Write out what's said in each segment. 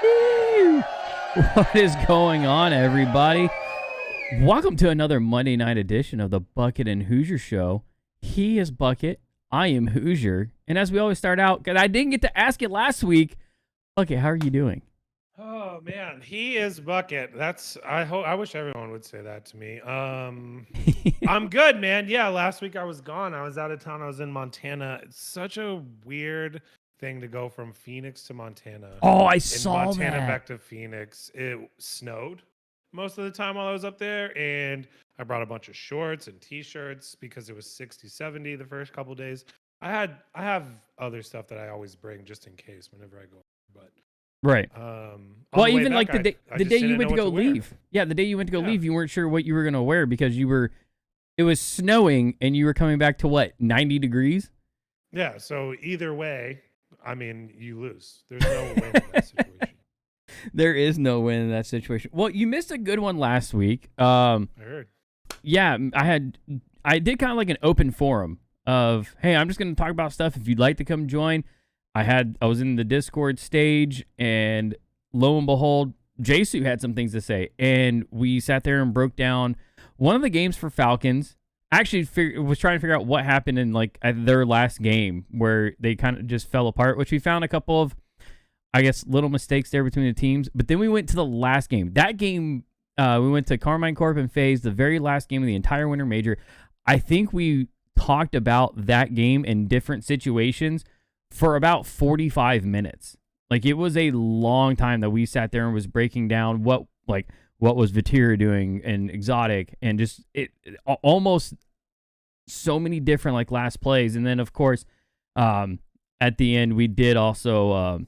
What is going on, everybody? Welcome to another Monday night edition of the Bucket and Hoosier Show. He is Bucket, I am Hoosier, and as we always start out, because I didn't get to ask it last week, Bucket, how are you doing? Oh man, he is Bucket. I wish everyone would say that to me. I'm good, man. Yeah, last week I was gone. I was out of town. I was in Montana. It's such a weird thing to go from Phoenix to Montana. Oh, I saw Montana that. back to Phoenix. It snowed most of the time while I was up there, and I brought a bunch of shorts and t-shirts because it was 60, 70 the first couple days. I have other stuff that I always bring just in case whenever I go, but Right. Well, even like the day you went to go leave. Yeah, the day you went to go leave, you weren't sure what you were going to wear because it was snowing and you were coming back to what, 90 degrees? Yeah, so either way, I mean, you lose. There's no win in that situation. There is no win in that situation. Well, you missed a good one last week. I heard. Yeah, I did kind of like an open forum of, hey, I'm just going to talk about stuff if you'd like to come join. I was in the Discord stage, and lo and behold, Jesu had some things to say, and we sat there and broke down one of the games for Falcons. Actually, was trying to figure out what happened in like their last game where they kind of just fell apart, which we found a couple of, I guess, little mistakes there between the teams. But then we went to the last game. That game, we went to Carmine Corp and FaZe, the very last game of the entire Winter Major. I think we talked about that game in different situations for about 45 minutes. Like, it was a long time that we sat there and was breaking down what was Vatira doing and Exotic and just it almost so many different like last plays. And then of course, at the end we did also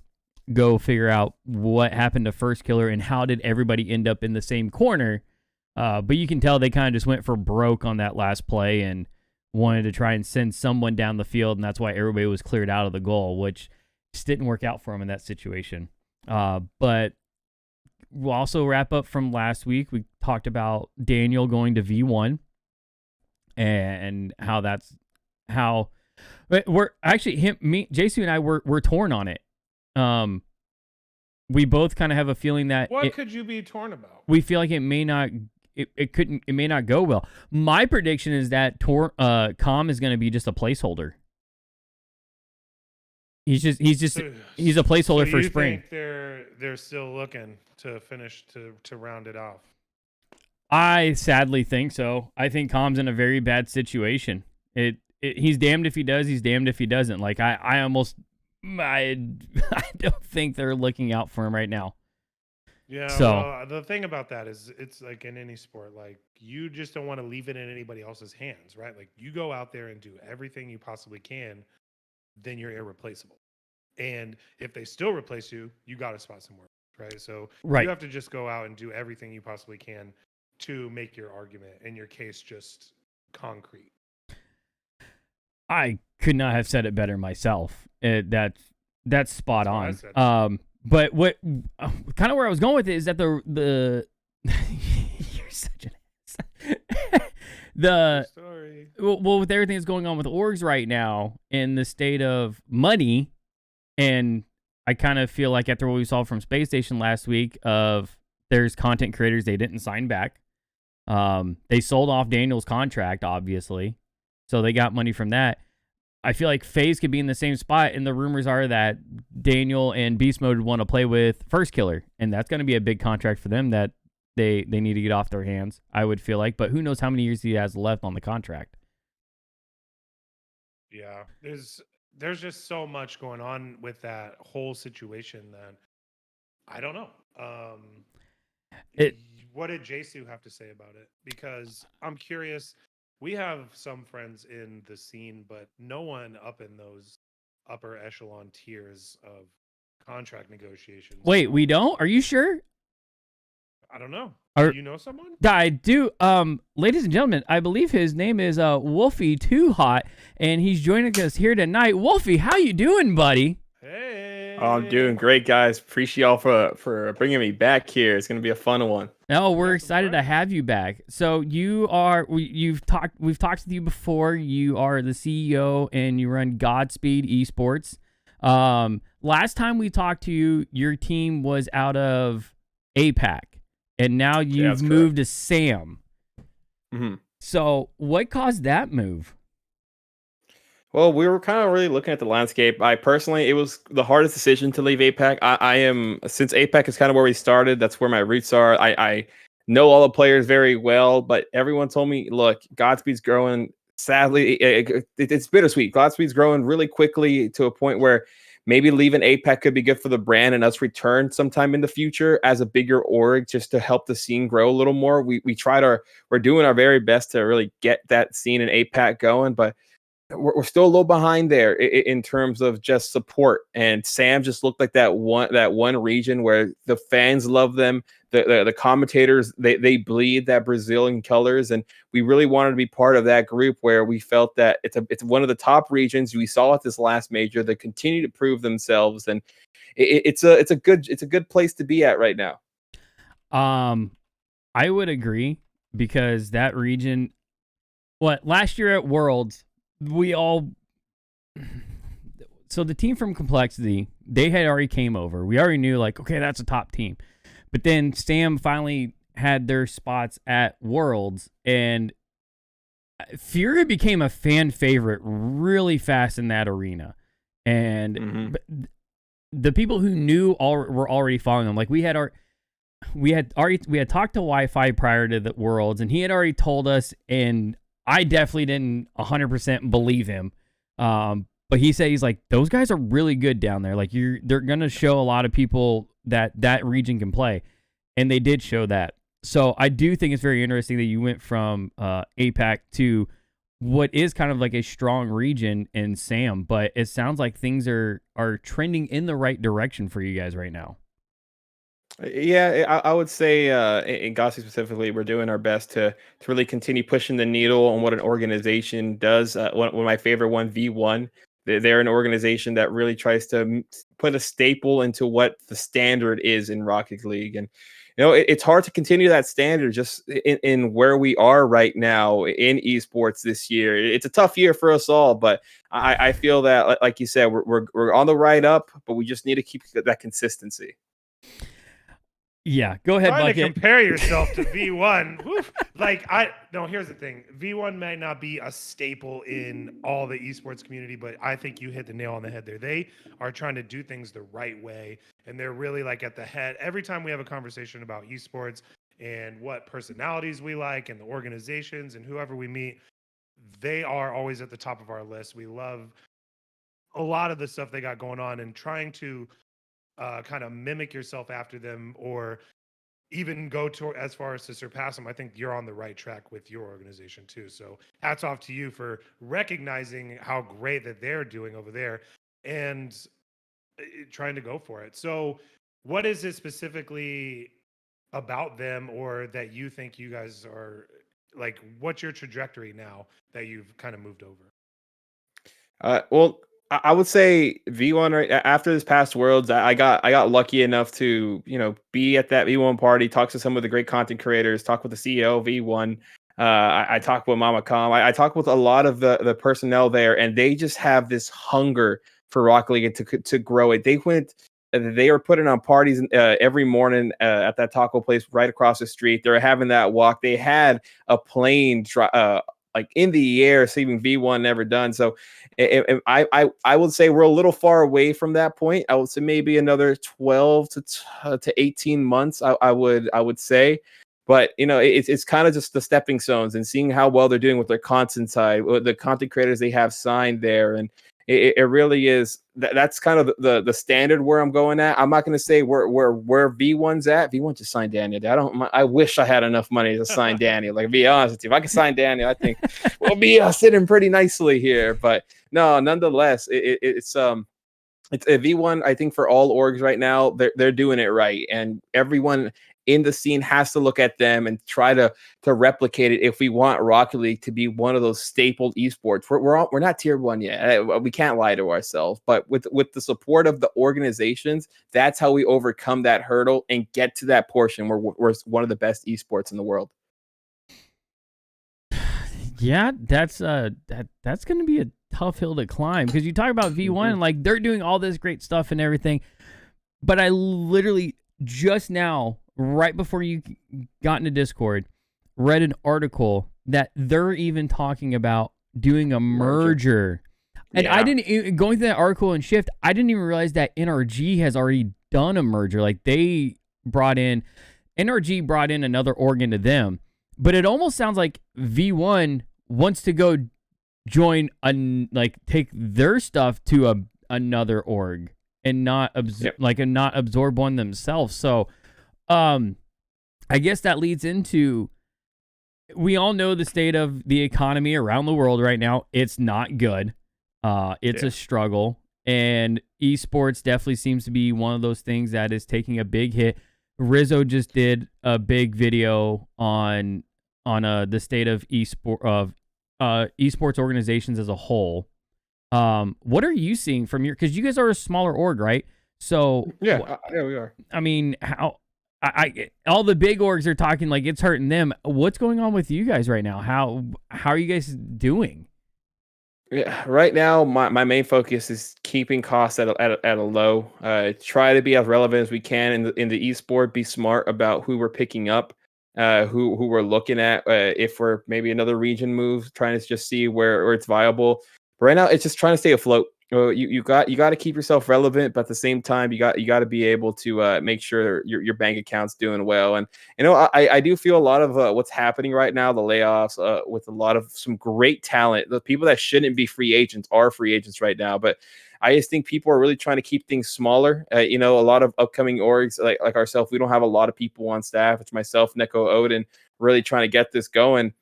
go figure out what happened to First Killer and how did everybody end up in the same corner. But you can tell they kind of just went for broke on that last play and wanted to try and send someone down the field, and that's why everybody was cleared out of the goal, which just didn't work out for him in that situation. But we'll also wrap up from last week. We talked about Daniel going to V1 and how we're actually JC and I were torn on it. We both kind of have a feeling that could you be torn about? We feel like it may not go well. My prediction is that Com is going to be just a placeholder. He's a placeholder for spring. Think they're still looking to finish to round it off? I sadly think so. I think Com's in a very bad situation. He's damned if he does. He's damned if he doesn't. Like I don't think they're looking out for him right now. Yeah. So the thing about that is, it's like in any sport, like you just don't want to leave it in anybody else's hands, right? Like you go out there and do everything you possibly can, then you're irreplaceable. And if they still replace you, you got to spot somewhere, right? So you have to just go out and do everything you possibly can to make your argument and your case just concrete. I could not have said it better myself. That's spot on. But what kind of where I was going with it is that the you're such an ass. Story. Well, with everything that's going on with orgs right now in the state of money, and I kind of feel like after what we saw from Space Station last week, of there's content creators they didn't sign back. They sold off Daniel's contract, obviously, so they got money from that. I feel like FaZe could be in the same spot, and the rumors are that Daniel and Beast Mode want to play with First Killer, and that's going to be a big contract for them that they need to get off their hands, I would feel like. But who knows how many years he has left on the contract. Yeah, there's just so much going on with that whole situation that I don't know. What did Jesu have to say about it? Because I'm curious. We have some friends in the scene, but no one up in those upper echelon tiers of contract negotiations. Wait, we don't? Are you sure? I don't know. Do you know someone? I do. Ladies and gentlemen, I believe his name is Wolfy2Hot, and he's joining us here tonight. Wolfie, how you doing, buddy? Hey. Oh, I'm doing great, guys. Appreciate y'all for bringing me back here. It's gonna be a fun one. No, we're excited to have you back. So we've talked with you before. You are the CEO and you run Godspeed Esports. Last time we talked to you, your team was out of APAC, and now you've moved to SAM. Mm-hmm. So what caused that move? Well, we were kind of really looking at the landscape. It was the hardest decision to leave APAC. Since APAC is kind of where we started, that's where my roots are. I know all the players very well, but everyone told me, look, Godspeed's growing. Sadly, it's bittersweet. Godspeed's growing really quickly to a point where maybe leaving APAC could be good for the brand and us return sometime in the future as a bigger org just to help the scene grow a little more. We're doing our very best to really get that scene in APAC going, but we're still a little behind there in terms of just support. And Sam just looked like that one region where the fans love them. The commentators, they bleed that Brazilian colors, and we really wanted to be part of that group where we felt that it's one of the top regions. We saw at this last major that continue to prove themselves, and it's a good place to be at right now. I would agree, because that region, last year at Worlds, so the team from Complexity, they had already came over. We already knew, like, okay, that's a top team. But then Sam finally had their spots at Worlds, and Fury became a fan favorite really fast in that arena. And the people who knew were already following them. Like, we had talked to Wi-Fi prior to the Worlds, and he had already told us, and I definitely didn't 100% believe him. But he said, he's like, those guys are really good down there. Like, they're going to show a lot of people that region can play. And they did show that. So I do think it's very interesting that you went from APAC to what is kind of like a strong region in SAM. But it sounds like things are trending in the right direction for you guys right now. Yeah, I would say in Gossip specifically, we're doing our best to really continue pushing the needle on what an organization does. One of my favorite one, V1, they're an organization that really tries to put a staple into what the standard is in Rocket League. And, it's hard to continue that standard just in where we are right now in esports this year. It's a tough year for us all, but I feel that, like you said, we're on the right up, but we just need to keep that consistency. Yeah, go ahead, Trying Bucket. to compare yourself to V1. Here's the thing. V1 may not be a staple in all the esports community, but I think you hit the nail on the head there. They are trying to do things the right way, and they're really like at the head. Every time we have a conversation about esports and what personalities we like and the organizations and whoever we meet, they are always at the top of our list. We love a lot of the stuff they got going on, and trying to kind of mimic yourself after them, or even go to as far as to surpass them. I think you're on the right track with your organization too. So hats off to you for recognizing how great that they're doing over there and trying to go for it. So what is it specifically about them, or that you think you guys are like, what's your trajectory now that you've kind of moved over? Well, I would say V1 right after this past Worlds, I got lucky enough to be at that V1 party, talk to some of the great content creators, talk with the CEO of V1. I talked with Mama Com. I talked with a lot of the personnel there, and they just have this hunger for Rocket League to grow it. They were putting on parties every morning at that taco place right across the street. They were having that walk. They had a plane like in the air, saving V1 never done. So I would say we're a little far away from that point. I would say maybe another 12 to 18 months. I would say, but it's kind of just the stepping stones and seeing how well they're doing with their content side, the content creators they have signed there, and it really is that's kind of the standard where I'm going at. I'm not going to say where V1's at. V1 just signed Daniel. I wish I had enough money to sign Daniel. Like, be honest with you, if I could sign Daniel, I think we'll be sitting pretty nicely here. But no, nonetheless, it's a V1. I think for all orgs right now, they're doing it right, and everyone in the scene has to look at them and try to replicate it if we want Rocket League to be one of those staple esports. We're not tier 1 yet. We can't lie to ourselves, but with the support of the organizations, that's how we overcome that hurdle and get to that portion where we're one of the best esports in the world. Yeah, that's going to be a tough hill to climb because you talk about V1, like they're doing all this great stuff and everything, but I literally just now, right before you got into Discord, read an article that they're even talking about doing a merger. And I didn't, going through that article and Shift, I didn't even realize that NRG has already done a merger. Like NRG brought in another org into them, but it almost sounds like V1 wants to go join, take their stuff to another org and not absorb one themselves. So, I guess that leads into, we all know the state of the economy around the world right now. It's not good. It's a struggle, and esports definitely seems to be one of those things that is taking a big hit. Rizzo just did a big video on the state of esports organizations as a whole. What are you seeing from your? Because you guys are a smaller org, right? So yeah, we are. I mean, how all the big orgs are talking like it's hurting them. What's going on with you guys right now? How are you guys doing? Yeah, right now my main focus is keeping costs at a low. Try to be as relevant as we can in the esport. Be smart about who we're picking up, who we're looking at. If we're maybe another region move, trying to just see where it's viable. But right now, it's just trying to stay afloat. You got to keep yourself relevant, but at the same time, you got to be able to make sure your bank account's doing well. And I do feel a lot of what's happening right now, the layoffs, with a lot of some great talent. The people that shouldn't be free agents are free agents right now, but I just think people are really trying to keep things smaller. A lot of upcoming orgs like ourselves, we don't have a lot of people on staff. It's myself, Neko, Odin, really trying to get this going.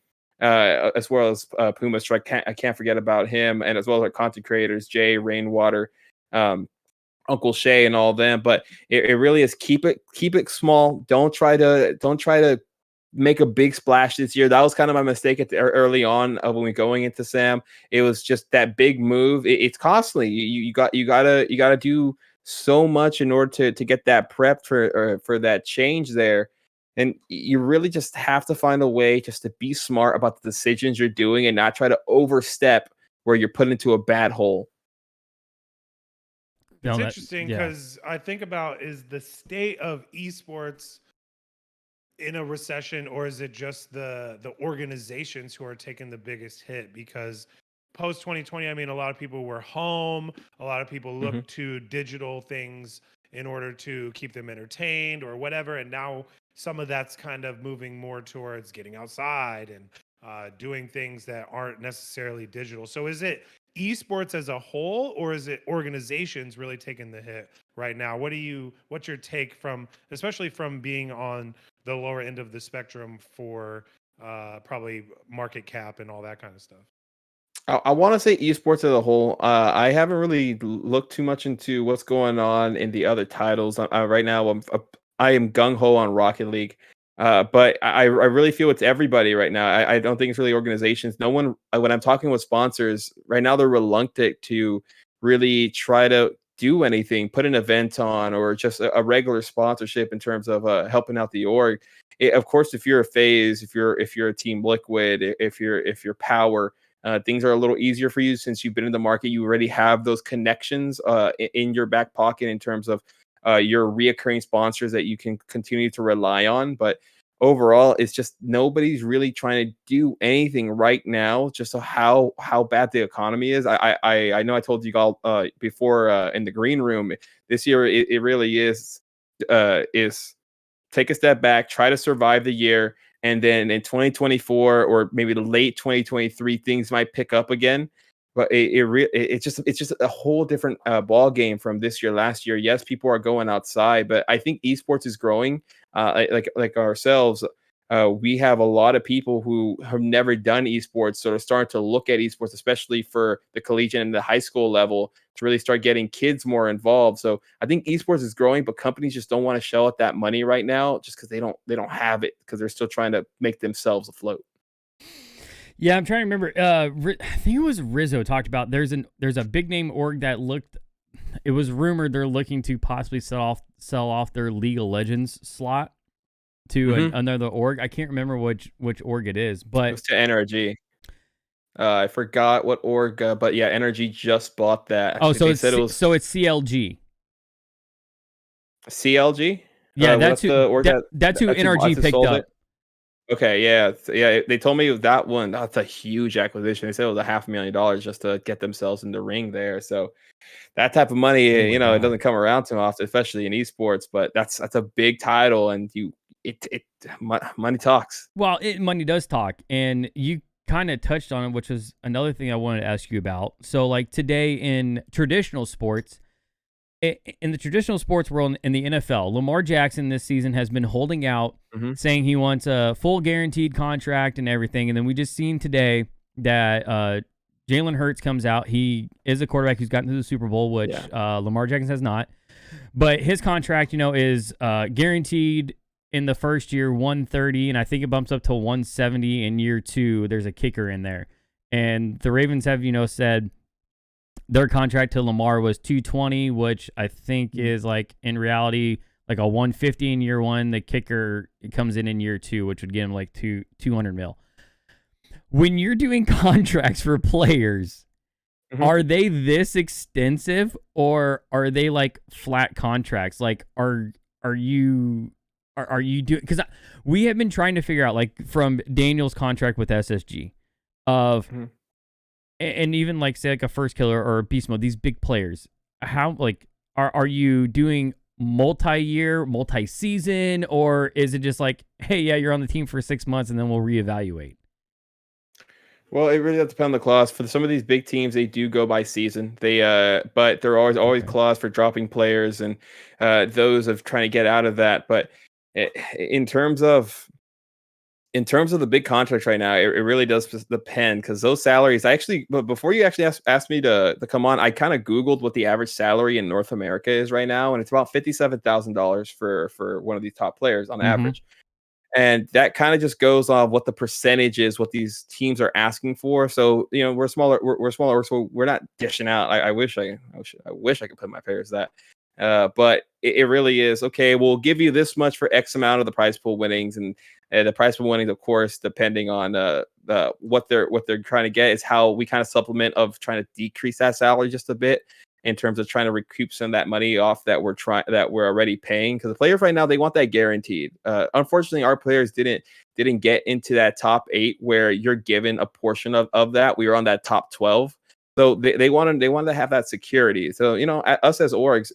As well as Puma Strike, I can't forget about him, and as well as our content creators, Jay, Rainwater, Uncle Shay, and all of them. But it really is keep it small. Don't try to make a big splash this year. That was kind of my mistake early on when we going into Sam. It was just that big move. It's costly. You gotta do so much in order to get that prep for that change there. And you really just have to find a way just to be smart about the decisions you're doing and not try to overstep where you're put into a bad hole. It's interesting because I think about, is the state of esports in a recession, or is it just the organizations who are taking the biggest hit? Because post 2020, I mean, a lot of people were home. A lot of people looked to digital things in order to keep them entertained or whatever. And now some of that's kind of moving more towards getting outside and doing things that aren't necessarily digital. So is it esports as a whole, or is it organizations really taking the hit right now? What's your take from, especially from being on the lower end of the spectrum for probably market cap and all that kind of stuff? I want to say esports as a whole. I haven't really looked too much into what's going on in the other titles. Right now, I am gung ho on Rocket League, but I really feel it's everybody right now. I don't think it's really organizations. No one. When I'm talking with sponsors right now, they're reluctant to really try to do anything, put an event on, or just a regular sponsorship in terms of helping out the org. Of course, if you're a FaZe, if you're a Team Liquid, if you're Power. Things are a little easier for you since you've been in the market. You already have those connections in your back pocket in terms of your reoccurring sponsors that you can continue to rely on. But overall, it's just nobody's really trying to do anything right now. Just how bad the economy is. I know I told you all before in the green room this year. It really is take a step back, try to survive the year. And then in 2024 or maybe the late 2023, things might pick up again. But it's just a whole different ball game from this year, last year. Yes, people are going outside, but I think esports is growing. Like ourselves, we have a lot of people who have never done esports, so they're starting to look at esports, especially for the collegiate and the high school level, to really start getting kids more involved. So I think esports is growing, but companies just don't want to shell out that money right now, just because they don't have it, because they're still trying to make themselves afloat. Yeah, I'm trying to remember. I think it was Rizzo talked about. There's a big name org that looked. It was rumored they're looking to possibly sell off their League of Legends slot to another org. I can't remember which org it is, but it's to NRG. I forgot what org, but yeah, Energy just bought that. Oh, so They it's said it was CLG. CLG. Yeah, What's the org that's who NRG that's who picked sold up. it? Okay, yeah, yeah. They told me that one. That's a huge acquisition. They said it was $500,000 just to get themselves in the ring there. So that type of money, Oh my it God. doesn't come around too often, especially in esports. But that's a big title, and money talks. Well, money does talk, and you kind of touched on it, which is another thing I wanted to ask you about. So, like today in traditional sports, in the traditional sports world, in the NFL, Lamar Jackson this season has been holding out, saying he wants a full guaranteed contract and everything. And then we just seen today that Jalen Hurts comes out. He is a quarterback who's gotten to the Super Bowl, which Lamar Jackson has not. But his contract, is guaranteed in the first year, 130, and I think it bumps up to 170 in year 2. There's a kicker in there. And the Ravens have, said their contract to Lamar was 220, which I think is like in reality like a 150 in year 1. The kicker comes in year 2, which would get him like 200 mil. When you're doing contracts for players, are they this extensive, or are they like flat contracts? Like are you doing, because we have been trying to figure out, like from Daniel's contract with SSG of and even like say like a First Killer or a Beast Mode, these big players, how like are you doing multi-year, multi-season, or is it just like, hey, yeah, you're on the team for 6 months and then we'll reevaluate? Well, it really does depend on the clause. For some of these big teams, they do go by season. But there are always clause for dropping players and those of trying to get out of that. But in terms of the big contracts right now, it really does depend, because those salaries, but before you actually asked me to come on, I kind of Googled what the average salary in North America is right now, and it's about $57,000 for one of these top players on average. And that kind of just goes on what the percentage is, what these teams are asking for. So, we're smaller, so we're not dishing out. I wish I could put my players that. But it really is, okay, we'll give you this much for X amount of the prize pool winnings, and the prize pool winnings, of course, depending on what they're trying to get, is how we kind of supplement of trying to decrease that salary just a bit, in terms of trying to recoup some of that money off that we're already paying. Because the players right now, they want that guaranteed. Unfortunately, our players didn't get into that top 8 where you're given a portion of that. We were on that top 12. So they wanted to have that security. So, us as orgs,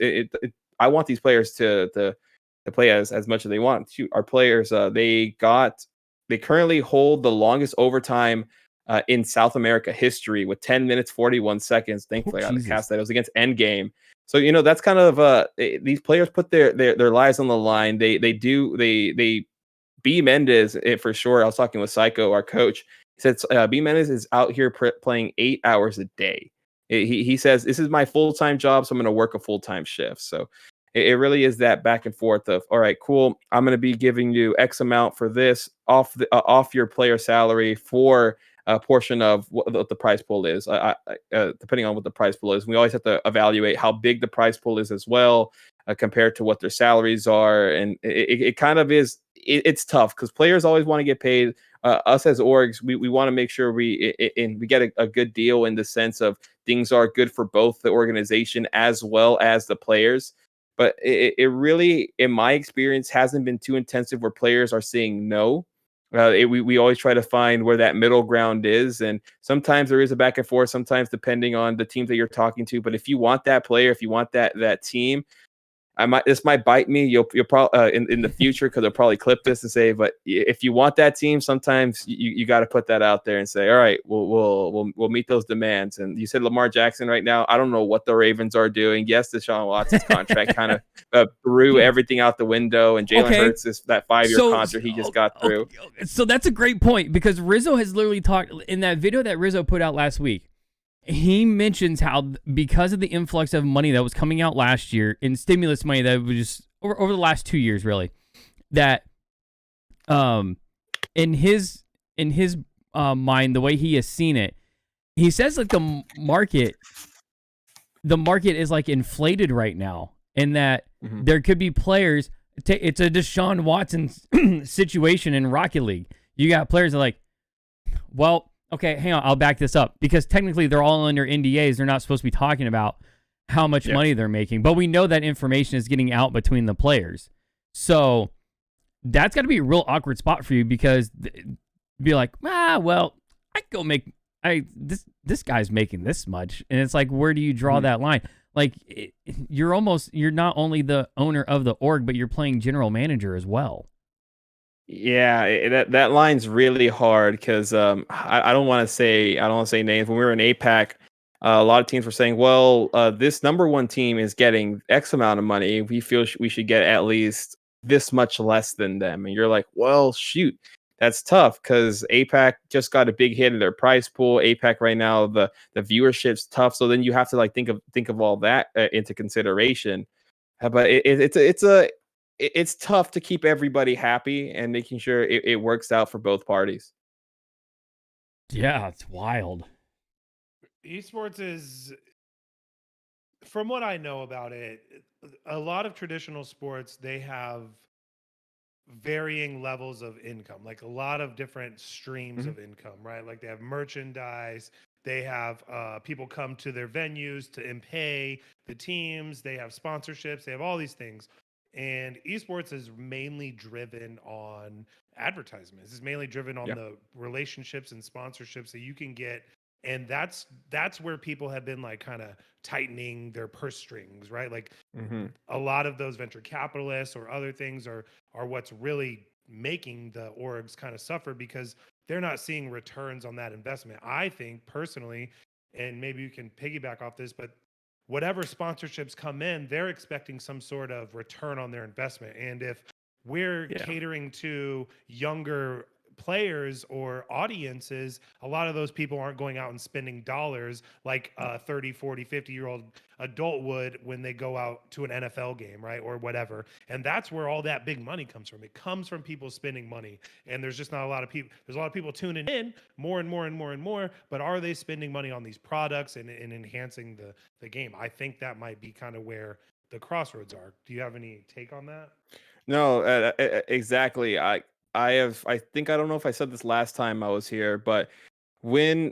I want these players to play as much as they want to. Our players, they currently hold the longest overtime in South America history with 10 minutes 41 seconds. Thankfully, I got to cast that. It was against Endgame. So that's kind of these players put their lives on the line. They B Mendez, for sure. I was talking with Psycho, our coach. He said B Mendez is out here playing 8 hours a day. He says, this is my full-time job, so I'm going to work a full-time shift. So it really is that back and forth of, all right, cool, I'm going to be giving you X amount for this off your player salary for a portion of what the prize pool is, depending on what the prize pool is. We always have to evaluate how big the prize pool is as well, compared to what their salaries are. And it kind of is, it's tough because players always want to get paid. Us as orgs, we want to make sure we get a good deal, in the sense of things are good for both the organization as well as the players. But it really, in my experience, hasn't been too intensive where players are saying no. We always try to find where that middle ground is, and sometimes there is a back and forth, sometimes depending on the teams that you're talking to. But if you want that player, if you want that team, this might bite me. You'll probably in the future, because they'll probably clip this and say, but if you want that team, sometimes you got to put that out there and say, all right, we'll meet those demands. And you said Lamar Jackson right now. I don't know what the Ravens are doing. Yes, Deshaun Watson's contract kind of threw everything out the window, and Jalen Hurts is that 5-year contract he just got through. Okay. So that's a great point, because Rizzo has literally talked in that video that Rizzo put out last week. He mentions how, because of the influx of money that was coming out last year, in stimulus money that was just over the last 2 years, really, that in his mind, the way he has seen it, he says like the market is like inflated right now, and that there could be players. It's a Deshaun Watson situation in Rocket League. You got players that are like, well, okay, hang on, I'll back this up because technically they're all under NDAs. They're not supposed to be talking about how much money they're making, but we know that information is getting out between the players. So that's got to be a real awkward spot for you because be like, well, I could go make this guy's making this much, and it's like, where do you draw that line? Like, you're not only the owner of the org, but you're playing general manager as well. Yeah, that line's really hard because I don't want to say names. When we were in APAC, a lot of teams were saying, well, this number one team is getting X amount of money. We feel we should get at least this much less than them. And you're like, well, shoot, that's tough because APAC just got a big hit in their prize pool. APAC right now, the viewership's tough. So then you have to like think of all that into consideration. But it's tough to keep everybody happy and making sure it works out for both parties. Yeah, it's wild. Esports is, from what I know about it, a lot of traditional sports, they have varying levels of income, like a lot of different streams of income, right? Like they have merchandise, they have people come to their venues to pay the teams, they have sponsorships, they have all these things. And esports is mainly driven on advertisements. It's mainly driven on the relationships and sponsorships that you can get. And that's where people have been like kind of tightening their purse strings, right? Like a lot of those venture capitalists or other things are what's really making the orgs kind of suffer because they're not seeing returns on that investment. I think personally, and maybe you can piggyback off this, but whatever sponsorships come in, they're expecting some sort of return on their investment. And if we're catering to younger players or audiences, a lot of those people aren't going out and spending dollars like a 30, 40, 50-year-old adult would when they go out to an NFL game, right? Or whatever. And that's where all that big money comes from. It comes from people spending money. And there's just not a lot of people. There's a lot of people tuning in more and more and more and more. But are they spending money on these products and enhancing the game? I think that might be kind of where the crossroads are. Do you have any take on that? No, exactly. I think I don't know if I said this last time I was here, but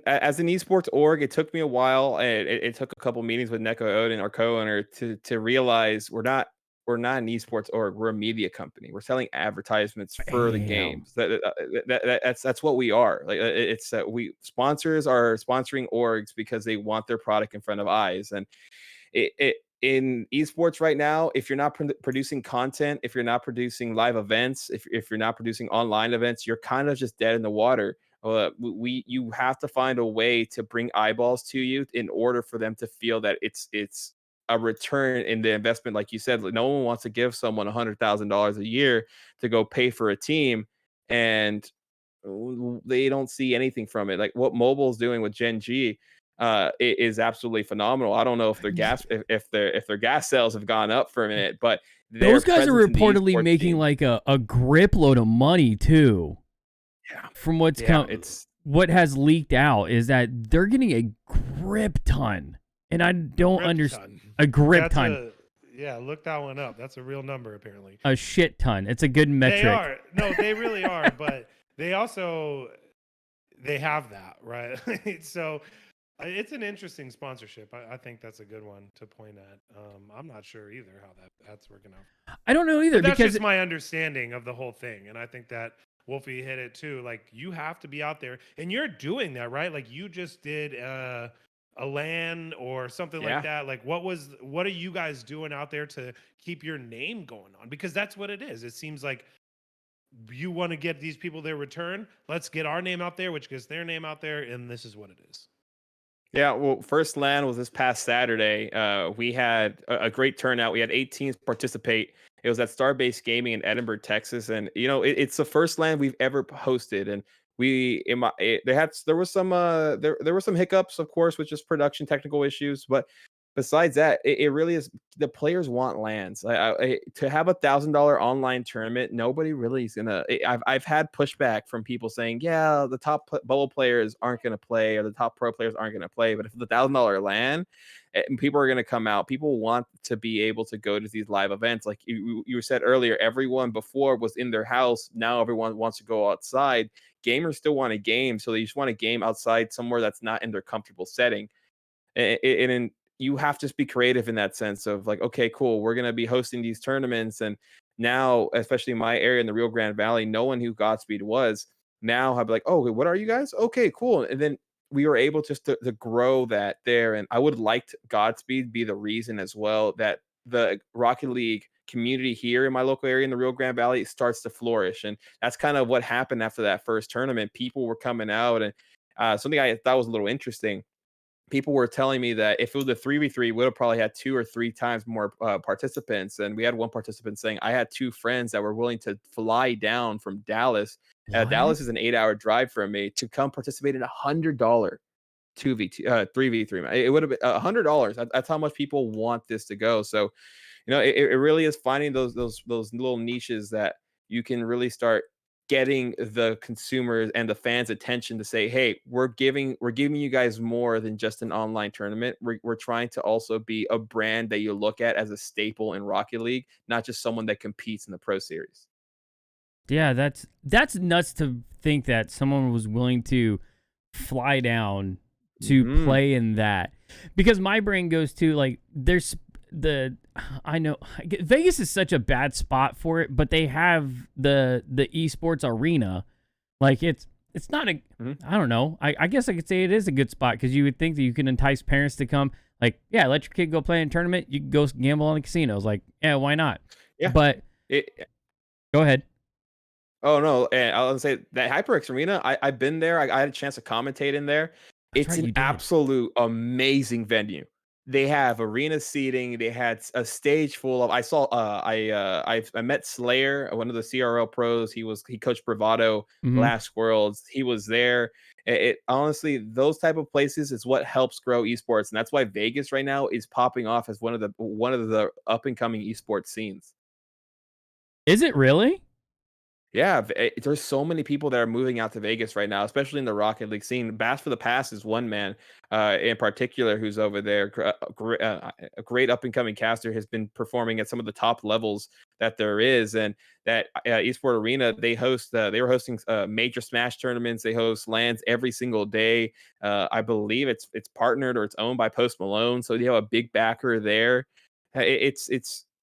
as an esports org, it took me a while. It took a couple meetings with Neko Odin, our co-owner, to realize we're not an esports org. We're a media company. We're selling advertisements for the games. That's what we are. Like it's we sponsors are sponsoring orgs because they want their product in front of eyes. And it in esports right now, if you're not producing content, if you're not producing live events, if you're not producing online events, you're kind of just dead in the water. You have to find a way to bring eyeballs to you in order for them to feel that it's a return in the investment. Like you said, no one wants to give someone $100,000 a year to go pay for a team, and they don't see anything from it. Like what mobile's doing with Gen G is absolutely phenomenal. I don't know if their gas sales have gone up for a minute, but those guys are reportedly making like a grip load of money too. Yeah. From what has leaked out is that they're getting a grip ton, and I don't understand a grip ton. Look that one up. That's a real number apparently. A shit ton. It's a good metric. They are. No, they really are. But they have that, right? So it's an interesting sponsorship. I think that's a good one to point at. I'm not sure either how that's working out. I don't know either. But that's just my understanding of the whole thing, and I think that Wolfie hit it too. Like you have to be out there, and you're doing that, right? Like you just did a LAN or something like that. Like what are you guys doing out there to keep your name going on? Because that's what it is. It seems like you want to get these people their return. Let's get our name out there, which gets their name out there, and this is what it is. Yeah, well, first LAN was this past Saturday. We had a great turnout. We had 8 teams participate. It was at Starbase Gaming in Edinburgh, Texas, and it's the first LAN we've ever hosted. And there were some hiccups, of course, with just production technical issues, but besides that, it really is, the players want lands. To have $1,000 online tournament, nobody really is gonna. I've had pushback from people saying, yeah, the top bubble players aren't gonna play, or the top pro players aren't gonna play. But if the $1,000 land, and people are gonna come out, people want to be able to go to these live events. Like you said earlier, everyone before was in their house. Now everyone wants to go outside. Gamers still want a game, so they just want a game outside somewhere that's not in their comfortable setting. And you have to be creative in that sense of like, okay, cool, we're going to be hosting these tournaments. And now, especially in my area in the Rio Grande Valley, no one who Godspeed was. Now I'd be like, oh, what are you guys? Okay, cool. And then we were able just to grow that there. And I would like Godspeed be the reason as well that the Rocket League community here in my local area in the Rio Grande Valley starts to flourish. And that's kind of what happened after that first tournament. People were coming out, and something I thought was a little interesting, people were telling me that if it was a 3v3, we would have probably had 2 or 3 times more participants. And we had one participant saying, I had 2 friends that were willing to fly down from Dallas. Dallas is an 8-hour drive from me, to come participate in $100 2v2 3v3. It would have been $100. That's how much people want this to go. So, it really is finding those little niches that you can really start getting the consumers and the fans' attention to say, hey, we're giving you guys more than just an online tournament. We're trying to also be a brand that you look at as a staple in Rocket League, not just someone that competes in the Pro Series. Yeah, that's nuts to think that someone was willing to fly down to play in that. Because my brain goes to, like, I know Vegas is such a bad spot for it, but they have the esports arena. Like, it's not a, I don't know. I guess I could say it is a good spot, because you would think that you can entice parents to come. Like, yeah, let your kid go play in a tournament. You can go gamble on the casinos. Like, yeah, why not? Yeah. But go ahead. Oh, no. And I was going to say that HyperX Arena, I've been there. I had a chance to commentate in there. It's an absolute amazing venue. They have arena seating. They had a stage full of. I met Slayer, one of the CRL pros. He coached Bravado last Worlds. He was there. It honestly, those type of places is what helps grow esports, and that's why Vegas right now is popping off as one of the up and coming esports scenes. Is it really? Yeah, there's so many people that are moving out to Vegas right now, especially in the Rocket League scene. Bass for the Pass is one man in particular who's over there. A great up and coming caster, has been performing at some of the top levels that there is. And that Esport Arena, they were hosting major Smash tournaments. They host LANs every single day. I believe it's partnered or it's owned by Post Malone, so you have a big backer there.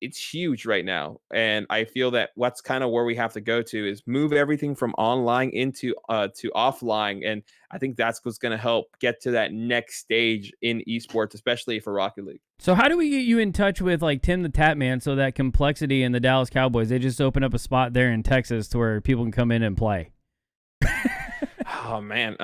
It's huge right now, and I feel that what's kind of where we have to go to is move everything from online into to offline, and I think that's what's going to help get to that next stage in esports, especially for Rocket League. So how do we get you in touch with, like, Tim the Tap Man, so that Complexity and the Dallas Cowboys, they just open up a spot there in Texas to where people can come in and play? Oh man,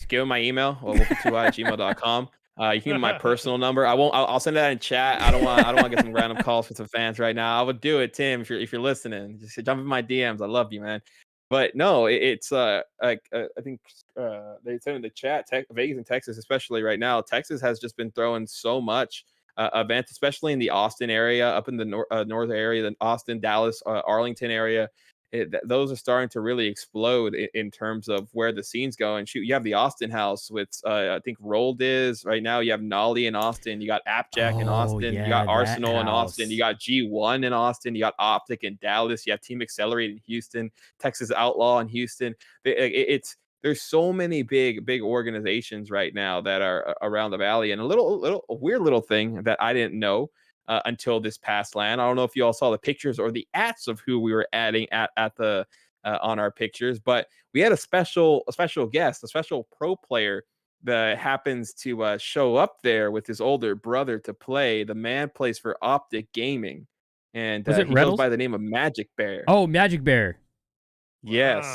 give them my email, Wolfy2Hot@gmail.com. You can give me my personal number. I'll send that in chat. I don't want to get some random calls from some fans right now. I would do it, Tim, if you're listening. Just jump in my DMs. I love you, man. But no, it's I think they said in the chat, Vegas and Texas, especially right now, Texas has just been throwing so much events, especially in the Austin area, up in the north area, the Austin, Dallas, Arlington area. Those are starting to really explode in terms of where the scene's going. Shoot, you have the Austin house with I think Rolled is right now. You have Nolly in Austin. You got Appjack in Austin. Yeah, you got Arsenal in Austin. You got G1 in Austin. You got Optic in Dallas. You have Team Accelerate in Houston. Texas Outlaw in Houston. There's so many big organizations right now that are around the valley. And a weird little thing that I didn't know until this past LAN. I don't know if you all saw the pictures or the ads of who we were adding at the on our pictures, but we had a special guest, a special pro player that happens to show up there with his older brother to play. The man plays for Optic Gaming, and he goes by the name of Magic Bear. Oh, Magic Bear. Yes.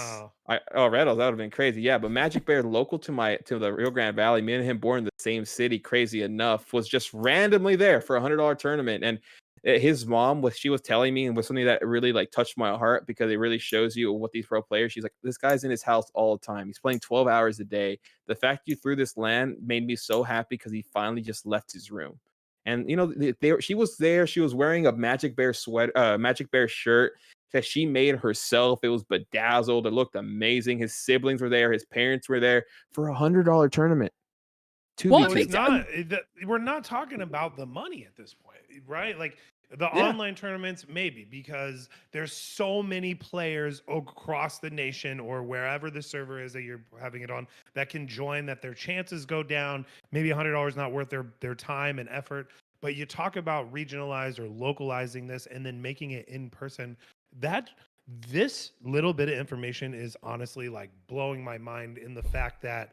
Wow. Reynolds, that would have been crazy. Yeah, but Magic Bear, local to the Rio Grande Valley, me and him born in the same city, crazy enough, was just randomly there for a $100 tournament. And his mom she was telling me, and was something that really like touched my heart, because it really shows you what these pro players. She's like, this guy's in his house all the time. He's playing 12 hours a day. The fact you threw this LAN made me so happy, because he finally just left his room. And she was there. She was wearing a Magic Bear Magic Bear shirt that she made herself. It was bedazzled. It looked amazing. His siblings were there. His parents were there for $100 tournament. Well, It's not. We're not talking about the money at this point, right? Like the online tournaments, maybe, because there's so many players across the nation or wherever the server is that you're having it on that can join, that their chances go down. Maybe $100 not worth their time and effort. But you talk about regionalized or localizing this and then making it in person. This little bit of information is honestly like blowing my mind in the fact that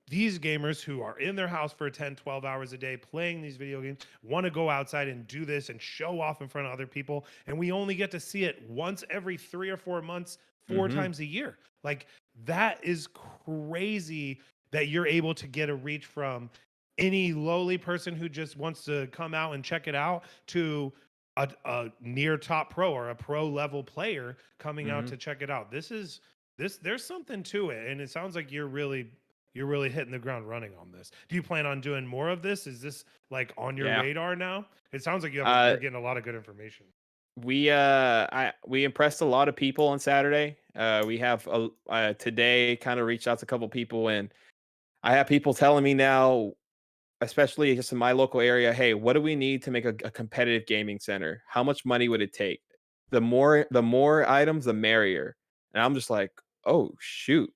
these gamers who are in their house for 10, 12 hours a day playing these video games want to go outside and do this and show off in front of other people. And we only get to see it once every 3 or 4 months, 4 times a year. Like, that is crazy that you're able to get a reach from any lowly person who just wants to come out and check it out to a near top pro or a pro level player coming out to check it out. There's something to it. And it sounds like you're really hitting the ground running on this. Do you plan on doing more of this? Is this like on your radar now? It sounds like you're getting a lot of good information. We impressed a lot of people on Saturday. We have today kind of reached out to a couple people, and I have people telling me now, especially just in my local area, hey, what do we need to make a competitive gaming center? How much money would it take? The more items, the merrier. And I'm just like, oh shoot.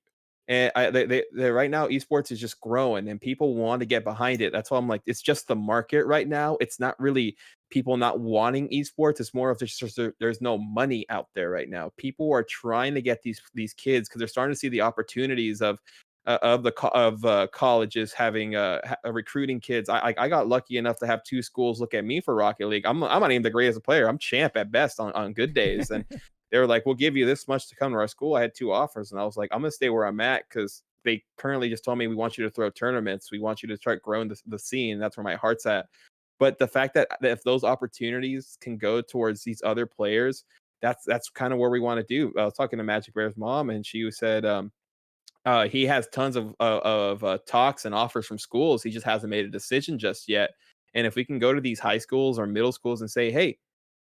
And they right now, esports is just growing and people want to get behind it. That's why I'm like, it's just the market right now. It's not really people not wanting esports. It's more of just there's no money out there right now. People are trying to get these kids because they're starting to see the opportunities of colleges having recruiting kids. I got lucky enough to have 2 schools look at me for Rocket League. I'm not even the greatest player. I'm champ at best on good days. And they were like, we'll give you this much to come to our school. I had 2 offers, and I was like, I'm gonna stay where I'm at because they currently just told me we want you to throw tournaments. We want you to start growing the scene. That's where my heart's at. But the fact that if those opportunities can go towards these other players, that's kind of where we want to do. I was talking to Magic Bear's mom, and she said, he has tons of talks and offers from schools. He just hasn't made a decision just yet. And if we can go to these high schools or middle schools and say, hey,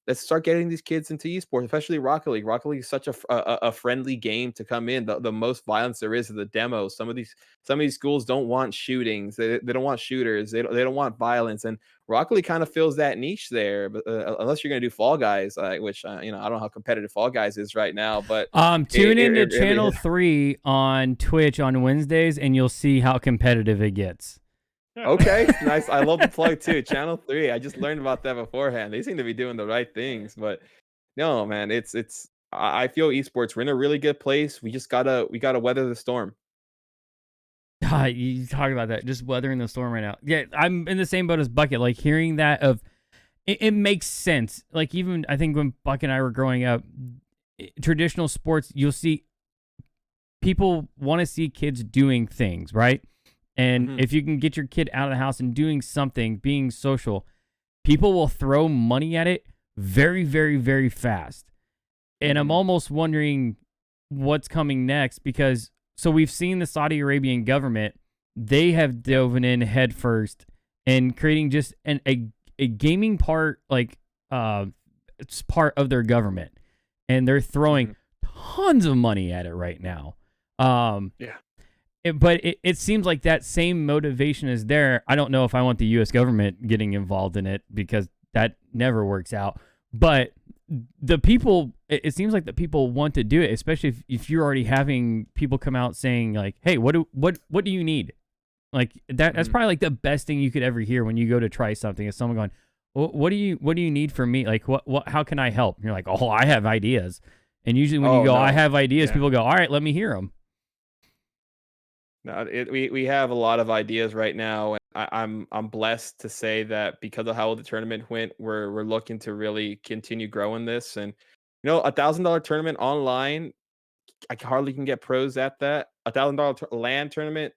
let's start getting these kids into esports, especially Rocket League. Rocket League is such a friendly game to come in. The most violence there is the demos. Some of these schools don't want shootings. They don't want shooters. They don't want violence. And Rocket League kind of fills that niche there. But unless you're gonna do Fall Guys, which I don't know how competitive Fall Guys is right now. But tune into Channel 3 on Twitch on Wednesdays, and you'll see how competitive it gets. Okay, nice. I love the plug too. Channel 3. I just learned about that beforehand. They seem to be doing the right things, but no, man, it's. I feel esports. We're in a really good place. We gotta weather the storm. You talk about that, just weathering the storm right now. Yeah, I'm in the same boat as Bucket. Like hearing that it makes sense. Like even I think when Bucket and I were growing up, traditional sports, you'll see people want to see kids doing things, right? And if you can get your kid out of the house and doing something, being social, people will throw money at it very, very, very fast. And I'm almost wondering what's coming next because so we've seen the Saudi Arabian government, they have dove in head first and creating just a gaming part, like it's part of their government. And they're throwing tons of money at it right now. But it seems like that same motivation is there. I don't know if I want the U.S. government getting involved in it because that never works out. But the people, it seems like the people want to do it, especially if you're already having people come out saying like, "Hey, what do you need?" Like that's probably like the best thing you could ever hear when you go to try something. Is someone going, "What do you need from me? Like what how can I help?" And you're like, "Oh, I have ideas." And usually when you go, "I have ideas," people go, "All right, let me hear them." No, we have a lot of ideas right now, and I'm blessed to say that because of how the tournament went, we're looking to really continue growing this. And $1,000 tournament online, I hardly can get pros at that. $1,000 LAN tournament,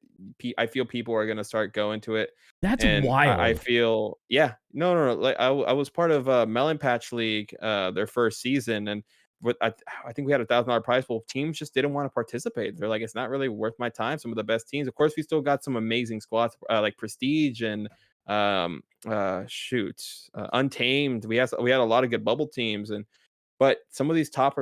I feel people are gonna start going to it. That's And wild. I feel no. Like I was part of Melon Patch League, their first season, and I think we had $1,000 prize pool. Teams just didn't want to participate. They're like, it's not really worth my time. Some of the best teams, of course, we still got some amazing squads like Prestige and Untamed. We had a lot of good bubble teams, but some of these top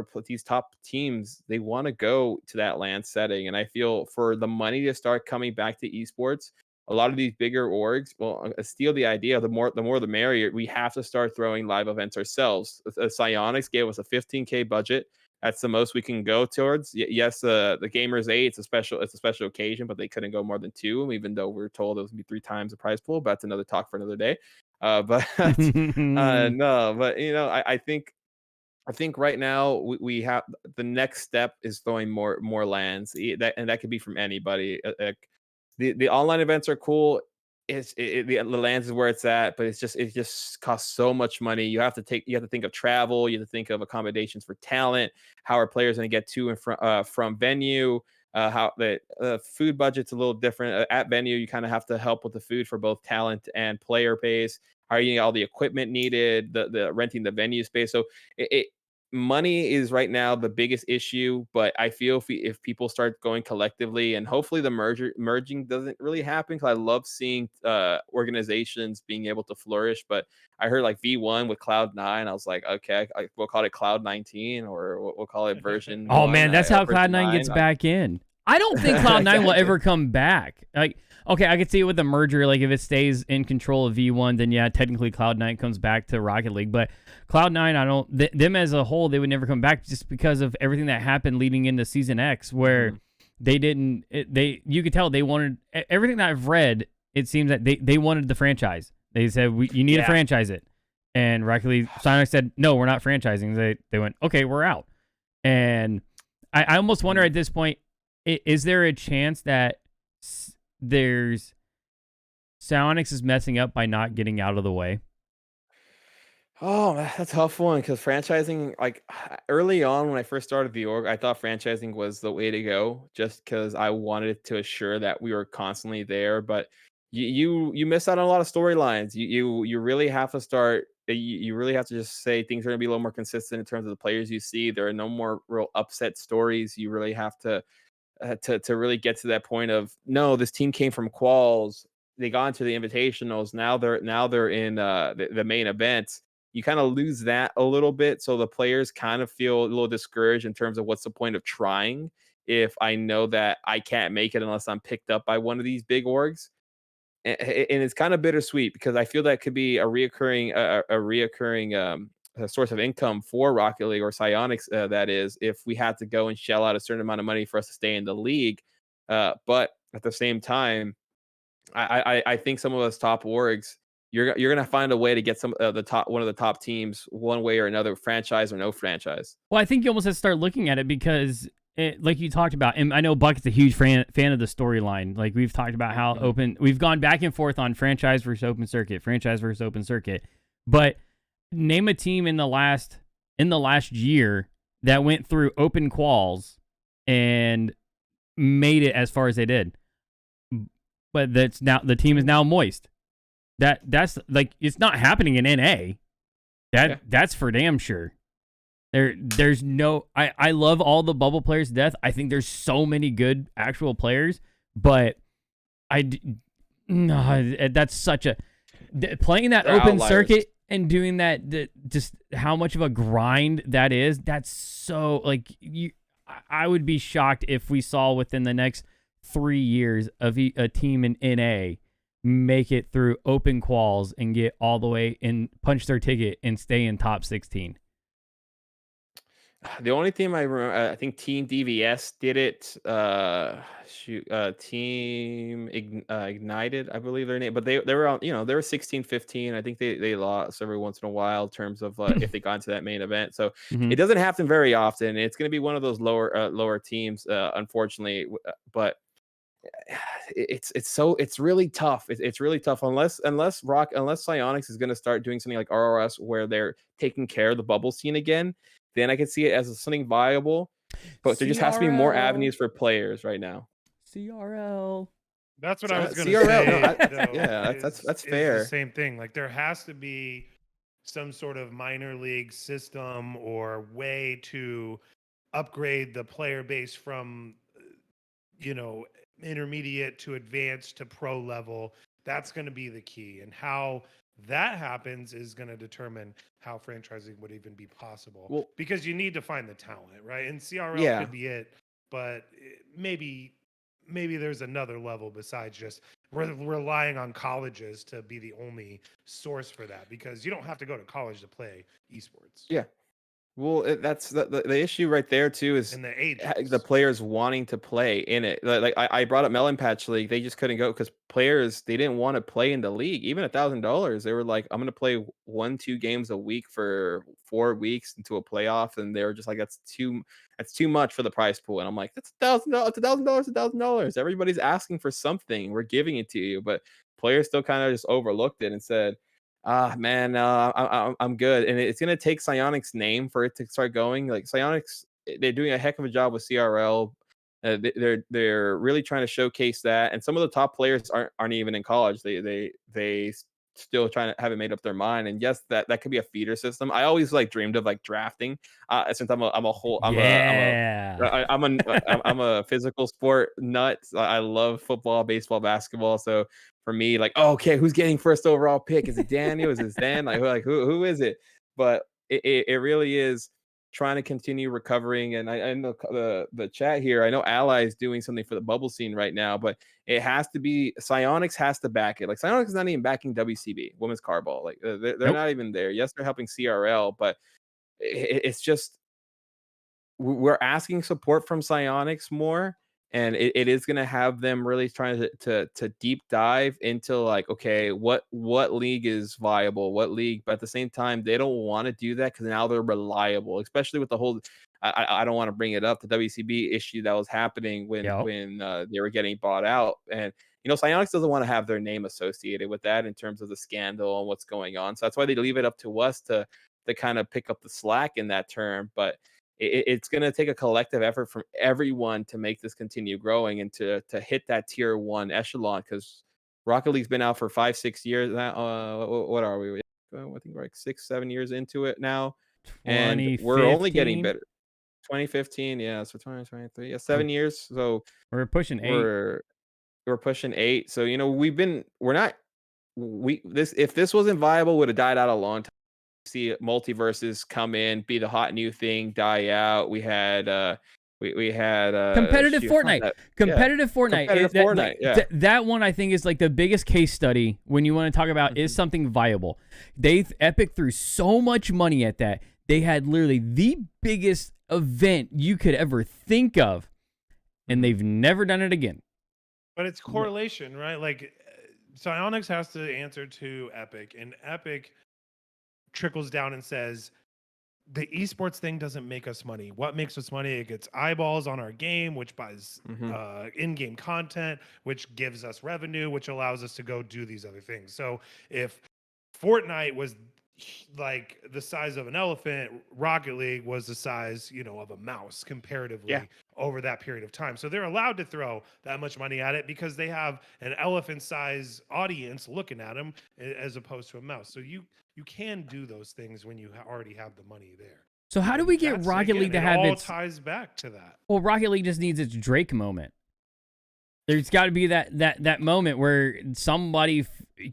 teams, they want to go to that LAN setting, and I feel for the money to start coming back to esports, a lot of these bigger orgs, well, steal the idea. The more the merrier. We have to start throwing live events ourselves. Psyonix gave us a 15K budget. That's the most we can go towards. Yes, the Gamers 8, it's a special occasion, but they couldn't go more than 2, even though we were told it was gonna be 3 times the prize pool. But that's another talk for another day. But no, but I think right now we have the next step is throwing more lands. That could be from anybody. The online events are cool. The lands is where it's at, but it just costs so much money. You have to think of travel. You have to think of accommodations for talent. How are players going to get to and from venue? How the food budget's a little different at venue. You kind of have to help with the food for both talent and player base. How are you getting all the equipment needed? The renting the venue space. So money is right now the biggest issue, but I feel if people start going collectively, and hopefully the merging doesn't really happen, because I love seeing organizations being able to flourish. But I heard like V1 with Cloud9, I was like, okay, we'll call it Cloud 19, or we'll call it version. Oh 1, man, that's how version Cloud9 gets back in. I don't think Cloud9 will ever come back. Like, okay, I could see it with the merger. Like, if it stays in control of V1, then yeah, technically Cloud9 comes back to Rocket League. But Cloud9, them as a whole, they would never come back just because of everything that happened leading into Season X, where they didn't. You could tell they wanted everything that I've read. It seems that they wanted the franchise. They said you need to franchise it, and Rocket League Psyonix said no, we're not franchising. They went okay, we're out, and I almost wonder at this point. Is there a chance that there's Psyonix is messing up by not getting out of the way? Oh, that's a tough one, because franchising, like early on when I first started the org, I thought franchising was the way to go, just because I wanted to assure that we were constantly there. But you miss out on a lot of storylines. You really have to start. You really have to just say things are going to be a little more consistent in terms of the players you see. There are no more real upset stories. You really have to really get to that point of, no, this team came from quals, they got into the invitationals, now they're in the main events. You kind of lose that a little bit, so the players kind of feel a little discouraged in terms of what's the point of trying if I know that I can't make it unless I'm picked up by one of these big orgs. And it's kind of bittersweet, because I feel that could be a reoccurring a source of income for Rocket League or Psyonix, that is, if we had to go and shell out a certain amount of money for us to stay in the league. But at the same time, I think some of us top orgs, you're gonna find a way to get one of the top teams one way or another, franchise or no franchise. Well, I think you almost have to start looking at it, because like you talked about, and I know Bucket's a huge fan of the storyline. Like, we've talked about how we've gone back and forth on franchise versus open circuit, but name a team in the last year that went through open quals and made it as far as they did. But the team is now moist. That's like, it's not happening in NA. That's for damn sure. There's no. I love all the bubble players to death. I think there's so many good actual players, but that's such a playing that open circuit and doing that, just how much of a grind that is. That's so, like, I would be shocked if we saw within the next 3 years of a team in NA make it through open quals and get all the way and punch their ticket and stay in top 16. The only team I remember, I think Team DVS did it. Team Ignited, I believe their name, but they were on. They were 16-15. I think they lost every once in a while in terms of if they got into that main event. So it doesn't happen very often. It's going to be one of those lower teams, unfortunately. But it's really tough. It's really tough unless Psyonix is going to start doing something like RRS, where they're taking care of the bubble scene again. Then I could see it as something viable, but there just has to be more avenues for players right now. CRL. That's what I was going to say. That's fair. The same thing. Like, there has to be some sort of minor league system or way to upgrade the player base from, intermediate to advanced to pro level, That's going to be the key. And how that happens is going to determine how franchising would even be possible, Well, because you need to find the talent, right? And CRL yeah. could be it, but maybe there's another level besides just relying on colleges to be the only source for that, because you don't have to go to college to play esports. Yeah. Well, that's the issue right there too is And the the ages. players wanting to play in it. Like I brought up Melon Patch League, they just couldn't go because players they didn't want to play in the league. Even $1,000, they were like, I'm gonna play 1-2 games a week for 4 weeks into a playoff, and they were just like, that's too much for the prize pool. And I'm like, that's $1,000, it's $1,000, $1,000. Everybody's asking for something, we're giving it to you, but players still kind of just overlooked it and said, ah, man, I'm good. And it's gonna take Psionic's name for it to start going. Like Psionic's, they're doing a heck of a job with CRL. They're really trying to showcase that. And some of the top players aren't even in college. They still trying to haven't made up their mind. And yes, that could be a feeder system. I always like dreamed of like drafting. Since I'm a physical sport nut. I love football, baseball, basketball. So for me, like, oh, okay, who's getting first overall pick? Is it Daniel? Is it Zen? Who is it? But it really is trying to continue recovering. And I know the chat here, I know Ally is doing something for the bubble scene right now, but it has to be Psionics has to back it. Like Psionics is not even backing WCB, Women's Carball. Like they're Nope. not even there. Yes, they're helping CRL, but it's just we're asking support from Psionics more, and it is going to have them really trying to deep dive into like, okay, what league is viable, what league, but at the same time they don't want to do that because now they're reliable, especially with the whole I don't want to bring it up, the WCB issue that was happening when they were getting bought out. And Psionics doesn't want to have their name associated with that in terms of the scandal and what's going on, so that's why they leave it up to us to kind of pick up the slack in that term. But it's going to take a collective effort from everyone to make this continue growing and to hit that tier 1 echelon, because Rocket League's been out for 5-6 years now. What are we? I think we're like 6-7 years into it now, and we're only getting better. 2015, yeah, so 2023, yeah, 7 years. So we're pushing 8. We're pushing 8. So if this wasn't viable, would have died out a long time. See multiverses come in, be the hot new thing, die out. We had competitive Fortnite. Fortnite. That one I think is like the biggest case study when you want to talk about is something viable. Epic threw so much money at that. They had literally the biggest event you could ever think of, and they've never done it again. But it's correlation, right? Like Psionics has to answer to Epic, and Epic trickles down and says, the esports thing doesn't make us money. What makes us money? It gets eyeballs on our game, which buys in-game content, which gives us revenue, which allows us to go do these other things. So if Fortnite was like the size of an elephant, Rocket League was the size, of a mouse comparatively over that period of time. So they're allowed to throw that much money at it because they have an elephant-size audience looking at them as opposed to a mouse. So you can do those things when you already have the money there. So how do we get Rocket League to have it all ties back to that? Well, Rocket League just needs its Drake moment. There's got to be that moment where somebody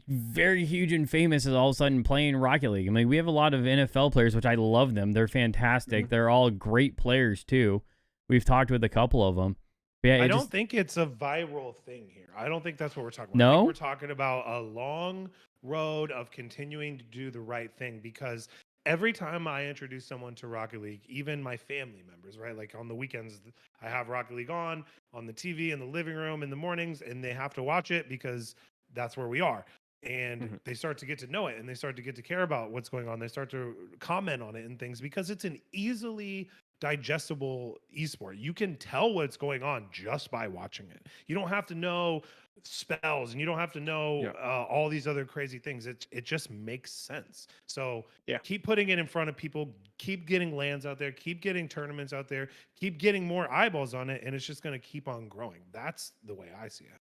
very huge and famous is all of a sudden playing Rocket League. I mean, we have a lot of NFL players, which I love them. They're fantastic. They're all great players too. We've talked with a couple of them. I don't think it's a viral thing here. I don't think that's what we're talking about. No? I think we're talking about a long road of continuing to do the right thing, because every time I introduce someone to Rocket League, even my family members, right? Like on the weekends, I have Rocket League on the TV in the living room in the mornings, and they have to watch it because that's where we are. And they start to get to know it, and they start to get to care about what's going on. They start to comment on it and things because it's an easily digestible esport. You can tell what's going on just by watching it. You don't have to know spells, and you don't have to know all these other crazy things. It just makes sense. So keep putting it in front of people, keep getting lands out there, keep getting tournaments out there, keep getting more eyeballs on it, and it's just going to keep on growing. That's the way I see it.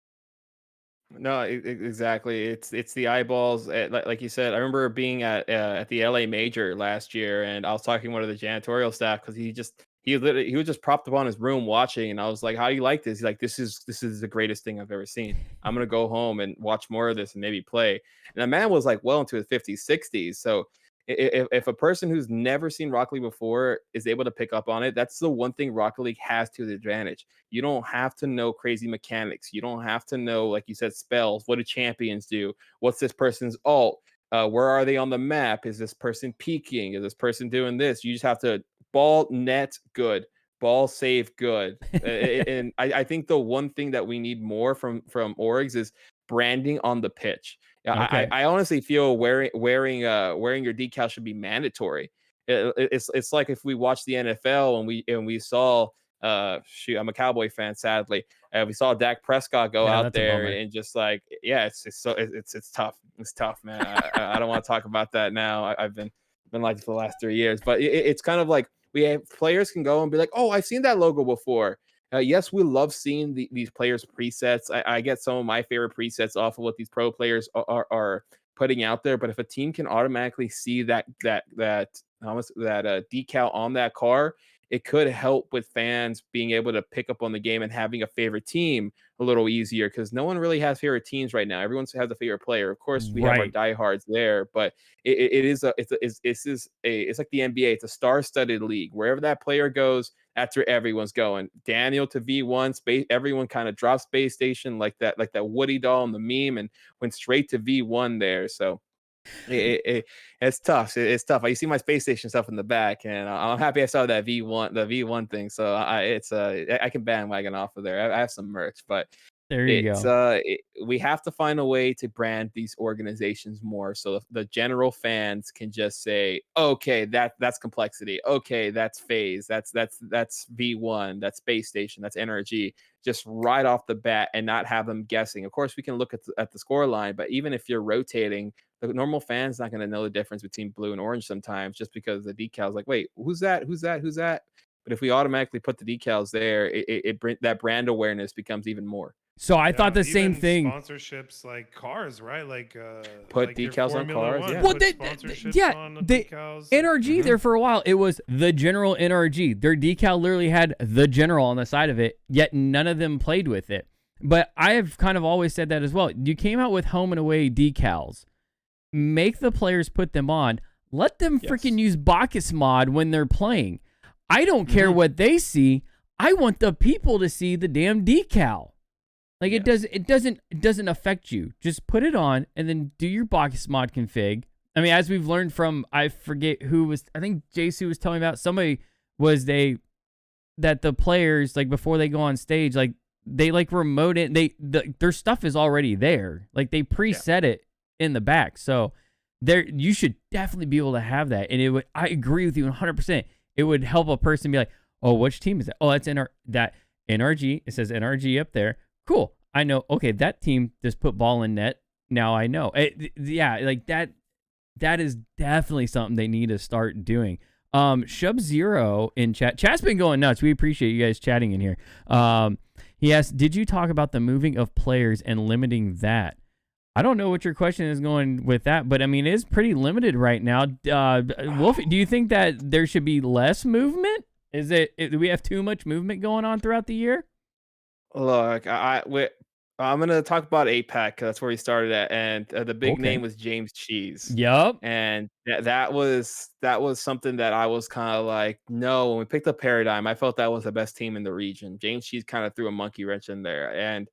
No, exactly. It's the eyeballs. Like you said, I remember being at the LA Major last year, and I was talking to one of the janitorial staff because he he was just propped up on his room watching, and I was like, "How do you like this?" He's like, "This is the greatest thing I've ever seen. I'm gonna go home and watch more of this and maybe play." And the man was like well into his 50s, 60s. So if a person who's never seen Rocket League before is able to pick up on it, that's the one thing Rocket League has to the advantage. You don't have to know crazy mechanics. You don't have to know, like you said, spells. What do champions do? What's this person's ult? Where are they on the map? Is this person peeking? Is this person doing this? You just have to ball net good, ball save good. And I think the one thing that we need more from orgs is branding on the pitch. Okay. I honestly feel wearing your decal should be mandatory. It's like if we watch the NFL and we saw shoot, I'm a Cowboy fan, sadly. We saw Dak Prescott go Yeah, out that's a there bummer. and just like, yeah, it's tough. It's tough, man. I don't want to talk about that now. I've been like this for the last 3 years, but it's kind of like we have players can go and be like, oh, I've seen that logo before. Yes, we love seeing these players' presets. I get some of my favorite presets off of what these pro players are putting out there. But if a team can automatically see that decal on that car, it could help with fans being able to pick up on the game and having a favorite team a little easier, because no one really has favorite teams right now. Everyone has a favorite player. Of course, we have our Right. diehards there, but it's like the NBA. It's a star-studded league. Wherever that player goes, that's where everyone's going. Daniel to V1, space. Everyone kind of dropped Space Station like that Woody doll in the meme, and went straight to V1 there. So it's tough. It's tough. You see my Space Station stuff in the back, and I'm happy I saw that V1 thing. So I can bandwagon off of there. I have some merch, but There you go. we have to find a way to brand these organizations more, so the general fans can just say, okay, that's complexity. Okay, that's phase. That's V1. That's Space Station. That's NRG. Just right off the bat, and not have them guessing. Of course, we can look at the score line, but even if you're rotating, the normal fan's not going to know the difference between blue and orange sometimes, just because the decals like, wait, who's that? Who's that? Who's that? But if we automatically put the decals there, that brand awareness becomes even more. So I thought the same even thing. Sponsorships like cars, right? Like put like your decals on Formula cars. One, Yeah. Well, put sponsorships yeah, on the they decals. NRG there for a while. It was the General NRG. Their decal literally had the General on the side of it, yet none of them played with it. But I have kind of always said that as well. You came out with home and away decals. Make the players put them on. Let them freaking use Bacchus mod when they're playing. I don't care what they see. I want the people to see the damn decal. Like it doesn't affect you. Just put it on and then do your Bacchus mod config. I mean, as we've learned from, I forget who was, I think JC was telling me about, somebody was that the players, like before they go on stage, like they like remote it. Their stuff is already there. Like they preset it in the back. So you should definitely be able to have that. And I agree with you 100%. It would help a person be like, oh, which team is that? Oh, that's NRG. It says NRG up there. Cool. I know. Okay, that team just put ball in net. Now I know. Like that is definitely something they need to start doing. Shub Zero in chat. Chat's been going nuts. We appreciate you guys chatting in here. He asked, did you talk about the moving of players and limiting that? I don't know what your question is going with that, but I mean, it's pretty limited right now. Wolfie, do you think that there should be less movement? Do we have too much movement going on throughout the year? Look, I'm gonna talk about APAC, 'cause that's where we started at, and the big name was James Cheese. Yep. And that was something that I was kind of like, no. When we picked up Paradigm, I felt that was the best team in the region. James Cheese kind of threw a monkey wrench in there, and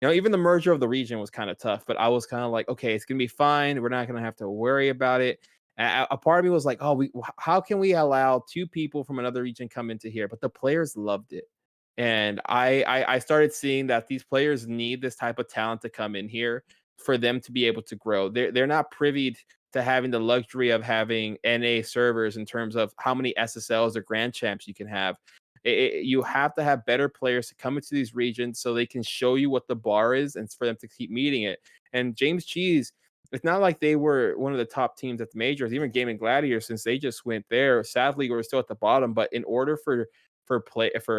even the merger of the region was kind of tough. But I was kind of like, okay, it's gonna be fine. We're not gonna have to worry about it. A part of me was like, oh, how can we allow two people from another region come into here? But the players loved it. And I started seeing that these players need this type of talent to come in here for them to be able to grow. They're not privy to having the luxury of having NA servers in terms of how many SSLs or Grand Champs you can have. You have to have better players to come into these regions so they can show you what the bar is, and for them to keep meeting it. And James Cheese, it's not like they were one of the top teams at the majors, even Gaming Gladiator, since they just went there. Sadly, we're still at the bottom, but in order for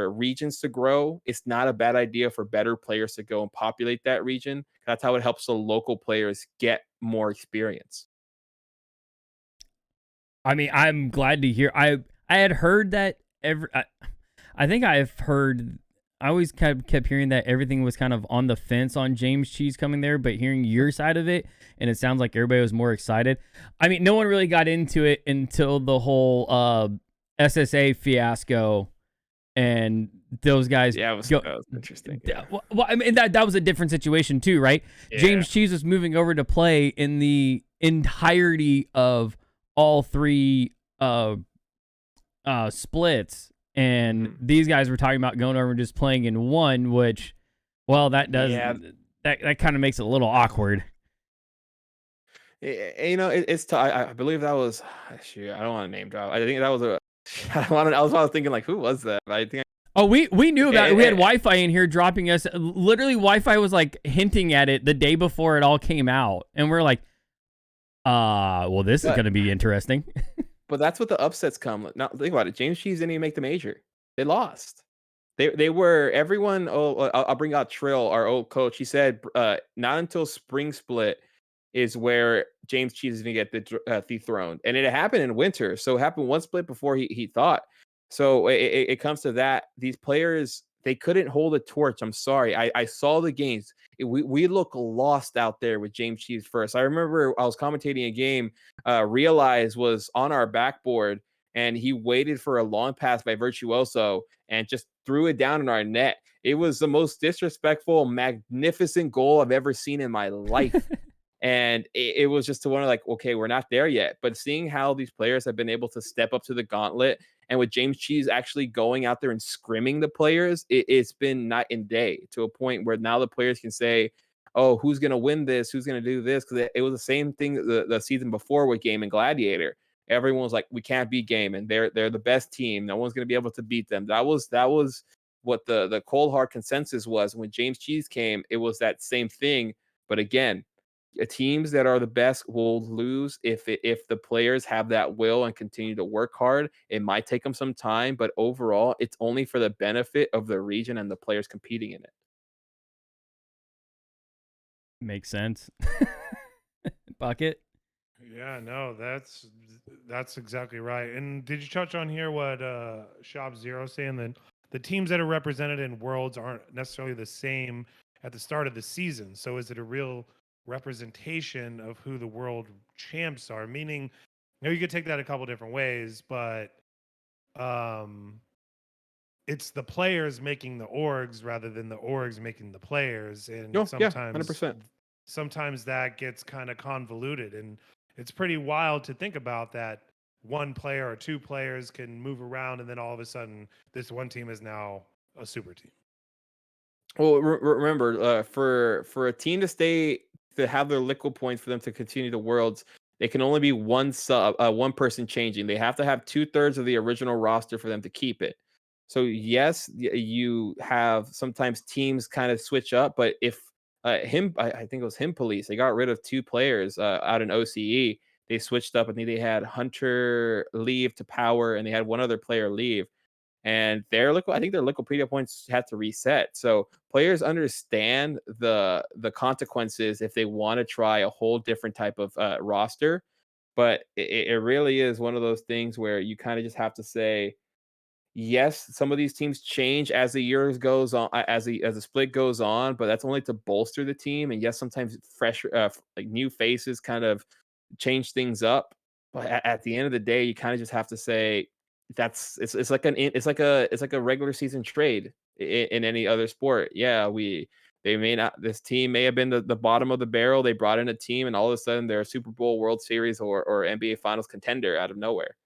regions to grow, it's not a bad idea for better players to go and populate that region. That's how it helps the local players get more experience. I mean, I'm glad to hear. I had heard that I think I've heard. I always kept hearing that everything was kind of on the fence on James Cheese coming there, but hearing your side of it, and it sounds like everybody was more excited. I mean, no one really got into it until the whole SSA fiasco, and those guys. Yeah, that was interesting. Yeah. Well, I mean, that was a different situation too, right? Yeah. James Cheese was moving over to play in the entirety of all three splits. And these guys were talking about going over and just playing in one, which, well, that does that kind of makes it a little awkward. You know, it's I believe that was. Shoot, I don't want to name drop. I think that was a. I was thinking like, who was that? I think. We knew about it. We had Wi-Fi in here dropping us. Literally, Wi-Fi was like hinting at it the day before it all came out, and we're like, well, this is going to be interesting. But that's what the upsets come. Now think about it. James Cheese didn't even make the major. They lost. They were everyone. Oh, I'll bring out Trill, our old coach. He said, not until spring split is where James Cheese is going to get dethroned, and it happened in winter. So it happened one split before he thought. So it comes to that. These players, they couldn't hold a torch. I'm sorry. I saw the games. We look lost out there with James Cheese first. I remember I was commentating a game. Realize was on our backboard, and he waited for a long pass by Virtuoso and just threw it down in our net. It was the most disrespectful, magnificent goal I've ever seen in my life. And it was just to wonder, like, okay, we're not there yet. But seeing how these players have been able to step up to the gauntlet, and with James Cheese actually going out there and scrimming the players, it's been night and day to a point where now the players can say, oh, who's going to win this? Who's going to do this? Because it was the same thing the season before with Game and Gladiator. Everyone was like, we can't beat Game, and they're the best team. No one's going to be able to beat them. That was what the cold hard consensus was. When James Cheese came, it was that same thing. But again, teams that are the best will lose if the players have that will and continue to work hard. It might take them some time, but overall, it's only for the benefit of the region and the players competing in it. Makes sense. Bucket. Yeah, no, that's exactly right. And did you touch on here what Shop Zero saying that the teams that are represented in Worlds aren't necessarily the same at the start of the season? So is it a real representation of who the world champs are? Meaning, you know, you could take that a couple different ways, but it's the players making the orgs rather than the orgs making the players. And sometimes 100%. Sometimes that gets kind of convoluted, and it's pretty wild to think about that one player or two players can move around, and then all of a sudden this one team is now a super team. Well, remember, for a team to have their liquid points for them to continue the Worlds, they can only be one person changing. They have to have 2/3 of the original roster for them to keep it. So yes, you have sometimes teams kind of switch up, but if I think it was Him Police, they got rid of 2 players out in OCE. They switched up. I think they had Hunter leave to Power, and they had one other player leave. And their Liquipedia points had to reset. So players understand the consequences if they want to try a whole different type of roster. But it really is one of those things where you kind of just have to say, yes, some of these teams change as the years goes on, as the split goes on, but that's only to bolster the team. And yes, sometimes fresh, like new faces kind of change things up. But at the end of the day, you kind of just have to say, it's like a regular season trade in any other sport. Yeah, this team may have been the bottom of the barrel. They brought in a team, and all of a sudden they're a Super Bowl, World Series, or NBA Finals contender out of nowhere.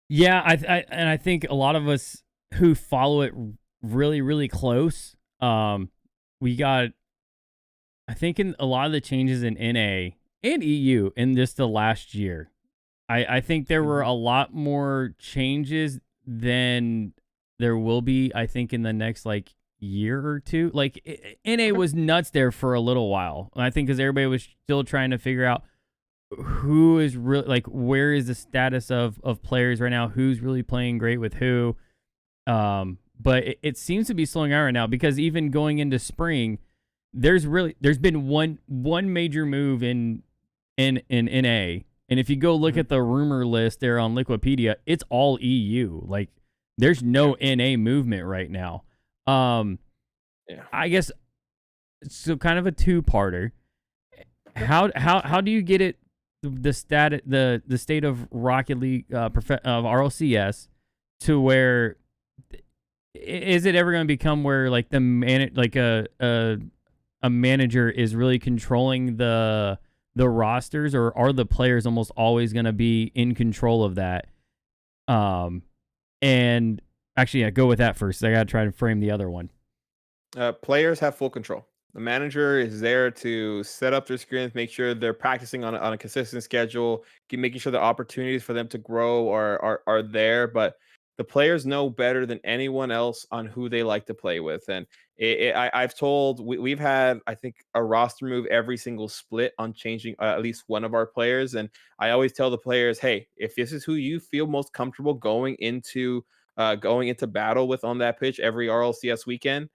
Yeah, I think a lot of us who follow it really, really close, we got, I think, in a lot of the changes in NA and EU in just the last year. I think there were a lot more changes than there will be, I think, in the next, like, year or two. Like, NA was nuts there for a little while. I think because everybody was still trying to figure out who is really, like, where is the status of players right now? Who's really playing great with who? But it seems to be slowing down right now, because even going into spring, there's been one major move in NA. And if you go look at the rumor list there on Liquipedia, it's all EU. Like, There's no NA movement right now. I guess so. Kind of a two-parter. How do you get it the state of Rocket League of RLCS to where is it ever going to become where like a manager is really controlling the rosters, or are the players almost always going to be in control of that? And actually, go with that first. I got to try to frame the other one. Players have full control. The manager is there to set up their screens, make sure they're practicing on a consistent schedule, making sure the opportunities for them to grow are there. But the players know better than anyone else on who they like to play with. And I've told we've had, I think, a roster move every single split on changing at least one of our players. And I always tell the players, hey, if this is who you feel most comfortable going into battle with on that pitch every RLCS weekend,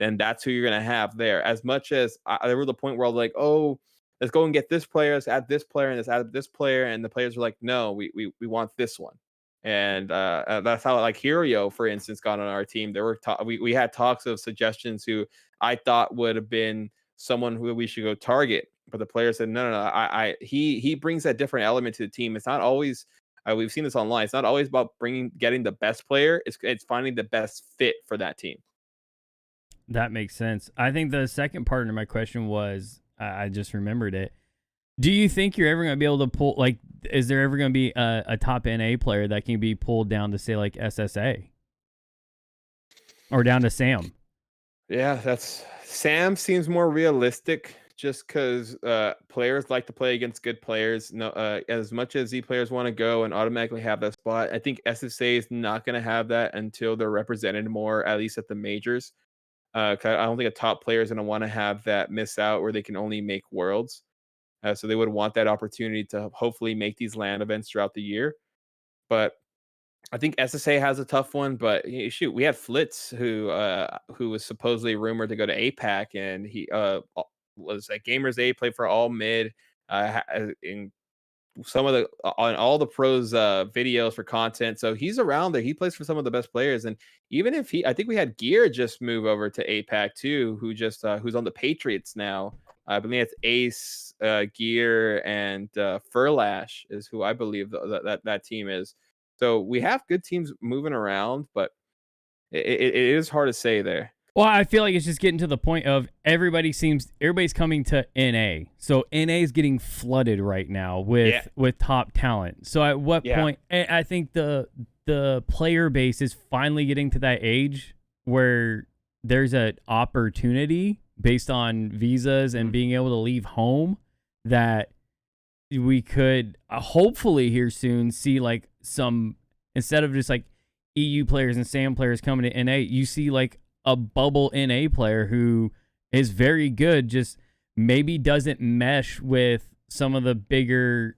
then that's who you're going to have there. As much as there was a point where I was like, oh, let's go and get this player, let's add this player, and let's add this player. And the players were like, no, we want this one. And that's how, like, Hirio, for instance, got on our team. There were we had talks of suggestions who I thought would have been someone who we should go target. But the player said, no. He brings that different element to the team. It's not always, we've seen this online, it's not always about getting the best player. It's finding the best fit for that team. That makes sense. I think the second part of my question was, I just remembered it. Do you think you're ever going to be able to pull, like, is there ever going to be a top NA player that can be pulled down to, say, like SSA? Or down to Sam? Yeah, Sam seems more realistic just because players like to play against good players. No, as much as Z players want to go and automatically have that spot, I think SSA is not going to have that until they're represented more, at least at the majors. 'Cause I don't think a top player is going to want to have that miss out where they can only make worlds. So they would want that opportunity to hopefully make these LAN events throughout the year. But I think SSA has a tough one. But shoot, we had Flitz who was supposedly rumored to go to APAC, and he was at Gamers A, played for all mid. In some of the on all the pros videos for content, so he's around there. He plays for some of the best players, and even if I think we had Gear just move over to APAC too, who's on the Patriots now. I believe it's Ace, Gear, and Furlash is who I believe that team is. So we have good teams moving around, but it is hard to say there. Well, I feel like it's just getting to the point of everybody's coming to NA. So NA is getting flooded right now with top talent. So at what point, I think the player base is finally getting to that age where there's an opportunity based on visas and being able to leave home that we could hopefully here soon see like some, instead of just like EU players and SAM players coming to NA, you see like a bubble NA player who is very good, just maybe doesn't mesh with some of the bigger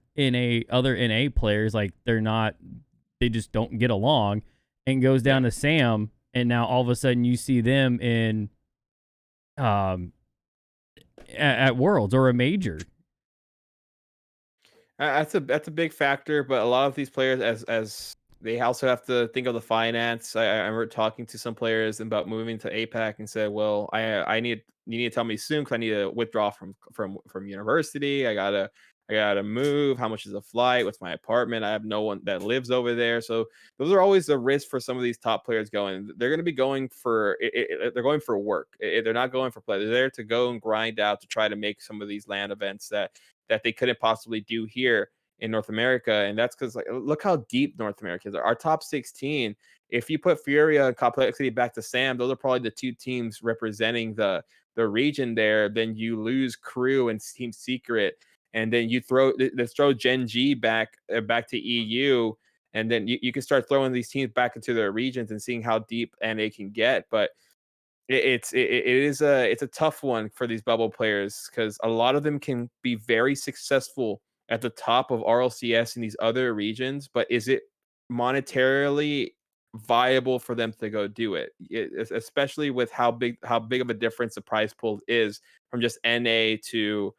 other NA players. Like they just don't get along, and goes down to SAM, and now all of a sudden you see them in at Worlds or a major. That's a big factor, but a lot of these players, as they also have to think of the finance. I remember talking to some players about moving to APAC and said, "Well, you need to tell me soon because I need to withdraw from university. I gotta move. How much is a flight? What's my apartment? I have no one that lives over there." So those are always the risks for some of these top players going. They're going to be going for they're going for work. They're not going for play. They're there to go and grind out to try to make some of these LAN events that they couldn't possibly do here in North America. And that's because, like, look how deep North America is. Our top 16, if you put Furia and Complexity back to SAM, those are probably the two teams representing the region there. Then you lose Crew and Team Secret, and then let's throw Gen G back to EU, and then you can start throwing these teams back into their regions and seeing how deep NA can get. But it's a tough one for these bubble players because a lot of them can be very successful at the top of RLCS in these other regions, but is it monetarily viable for them to go do it? Especially with how big of a difference the prize pool is from just NA to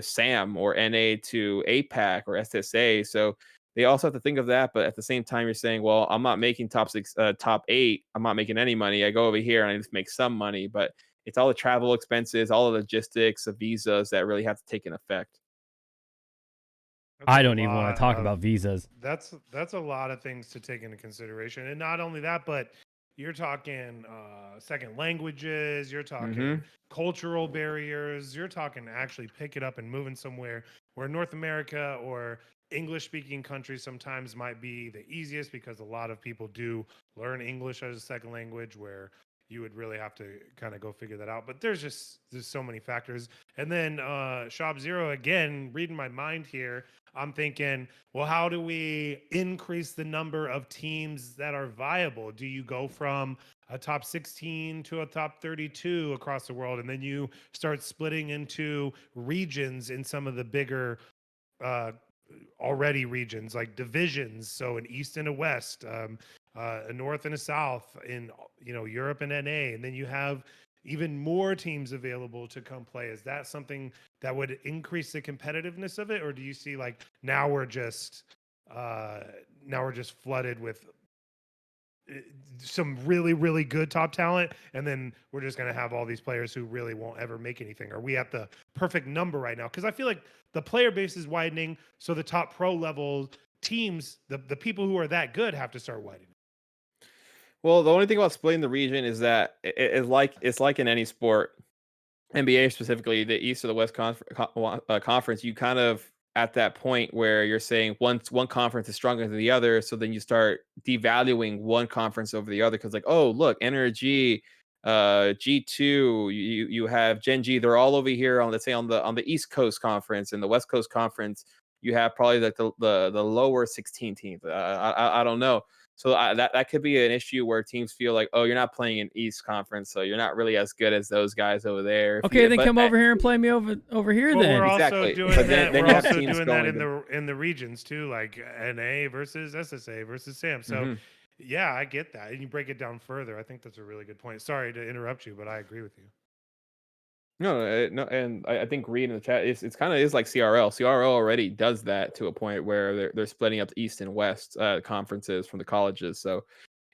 SAM or NA to APAC or SSA. So they also have to think of that. But at the same time, you're saying, well, I'm not making top 6, top 8. I'm not making any money. I go over here and I just make some money. But it's all the travel expenses, all the logistics, the visas that really have to take an effect. That's I a don't even want lot to talk of about visas. that's a lot of things to take into consideration, and not only that, but you're talking second languages, you're talking cultural barriers, you're talking actually pick it up and moving somewhere where North America or English speaking countries sometimes might be the easiest because a lot of people do learn English as a second language, where you would really have to kind of go figure that out. But there's so many factors. And then Shop Zero, again, reading my mind here, I'm thinking, well, how do we increase the number of teams that are viable? Do you go from a top 16 to a top 32 across the world, and then you start splitting into regions in some of the bigger already regions, like divisions, so an east and a west, a north and a south in Europe and NA, and then you have even more teams available to come play? Is that something that would increase the competitiveness of it, or do you see like now we're just flooded with some really, really good top talent, and then we're just going to have all these players who really won't ever make anything? Are we at the perfect number right now? Because I feel like the player base is widening, so the top pro level teams, the people who are that good, have to start widening. Well, the only thing about splitting the region is that it's like in any sport, NBA specifically, the East or the West conference, you kind of at that point where you're saying once one conference is stronger than the other, so then you start devaluing one conference over the other because like, oh look, NRG, G2, you have Gen G, they're all over here on, let's say, on the East Coast conference, and the West Coast conference you have probably like the lower 16 teams. I don't know. So that could be an issue where teams feel like, oh, you're not playing in East Conference, so you're not really as good as those guys over there. Okay, then come over here and play me over here. Well, then we're also exactly. doing But that. then We're you have also teams doing that going in the regions too, like NA versus SSA versus SAM. So Mhm. yeah, I get that. And you break it down further. I think that's a really good point. Sorry to interrupt you, but I agree with you. No, and I think Reed in the chat, it's kind of is like CRL. CRL already does that to a point where they're splitting up the East and West conferences from the colleges. So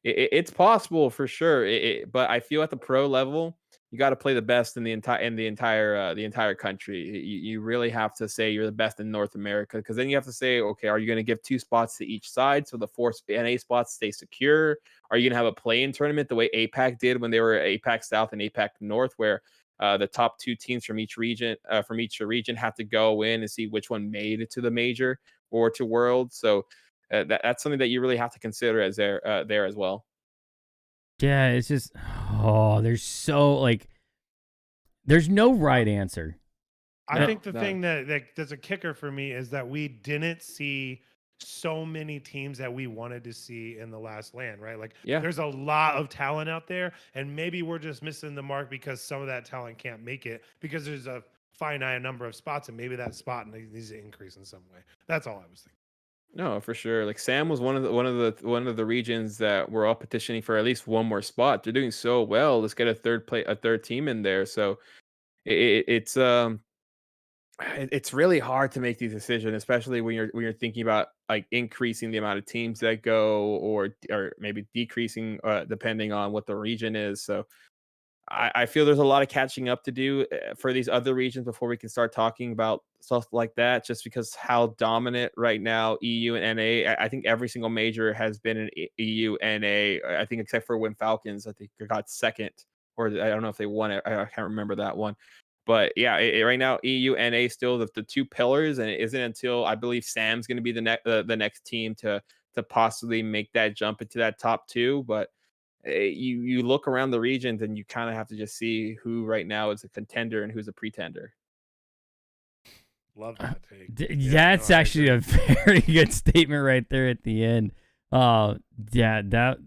it's possible for sure. But I feel at the pro level, you got to play the best in the entire country. You really have to say you're the best in North America, because then you have to say, okay, are you going to give 2 spots to each side so the 4 NA spots stay secure? Are you going to have a play-in tournament the way APAC did when they were APAC South and APAC North, where the top 2 teams from each region have to go in and see which one made it to the major or to World? So that's something that you really have to consider as there as well. Yeah, it's just there's no right answer. I think the thing that's a kicker for me is that we didn't see so many teams that we wanted to see in the last LAN, right? Like, there's a lot of talent out there, and maybe we're just missing the mark because some of that talent can't make it because there's a finite number of spots, and maybe that spot needs to increase in some way. That's all I was thinking. No, for sure. Like Sam was one of the regions that we're all petitioning for at least one more spot. They're doing so well. Let's get a third team in there. So it's really hard to make these decisions, especially when you're thinking about like increasing the amount of teams that go, or maybe decreasing depending on what the region is. So I feel there's a lot of catching up to do for these other regions before we can start talking about stuff like that, just because how dominant right now EU and NA. I think every single major has been an EU NA. I think except for when Falcons, I think they got second, or I don't know if they won it. I can't remember that one. But yeah, right now EU NA still the 2 pillars, and it isn't until I believe Sam's going to be the next team to possibly make that jump into that top 2. But you look around the regions and you kind of have to just see who right now is a contender and who's a pretender. Love that take. That's actually a very good statement right there at the end. Yeah, that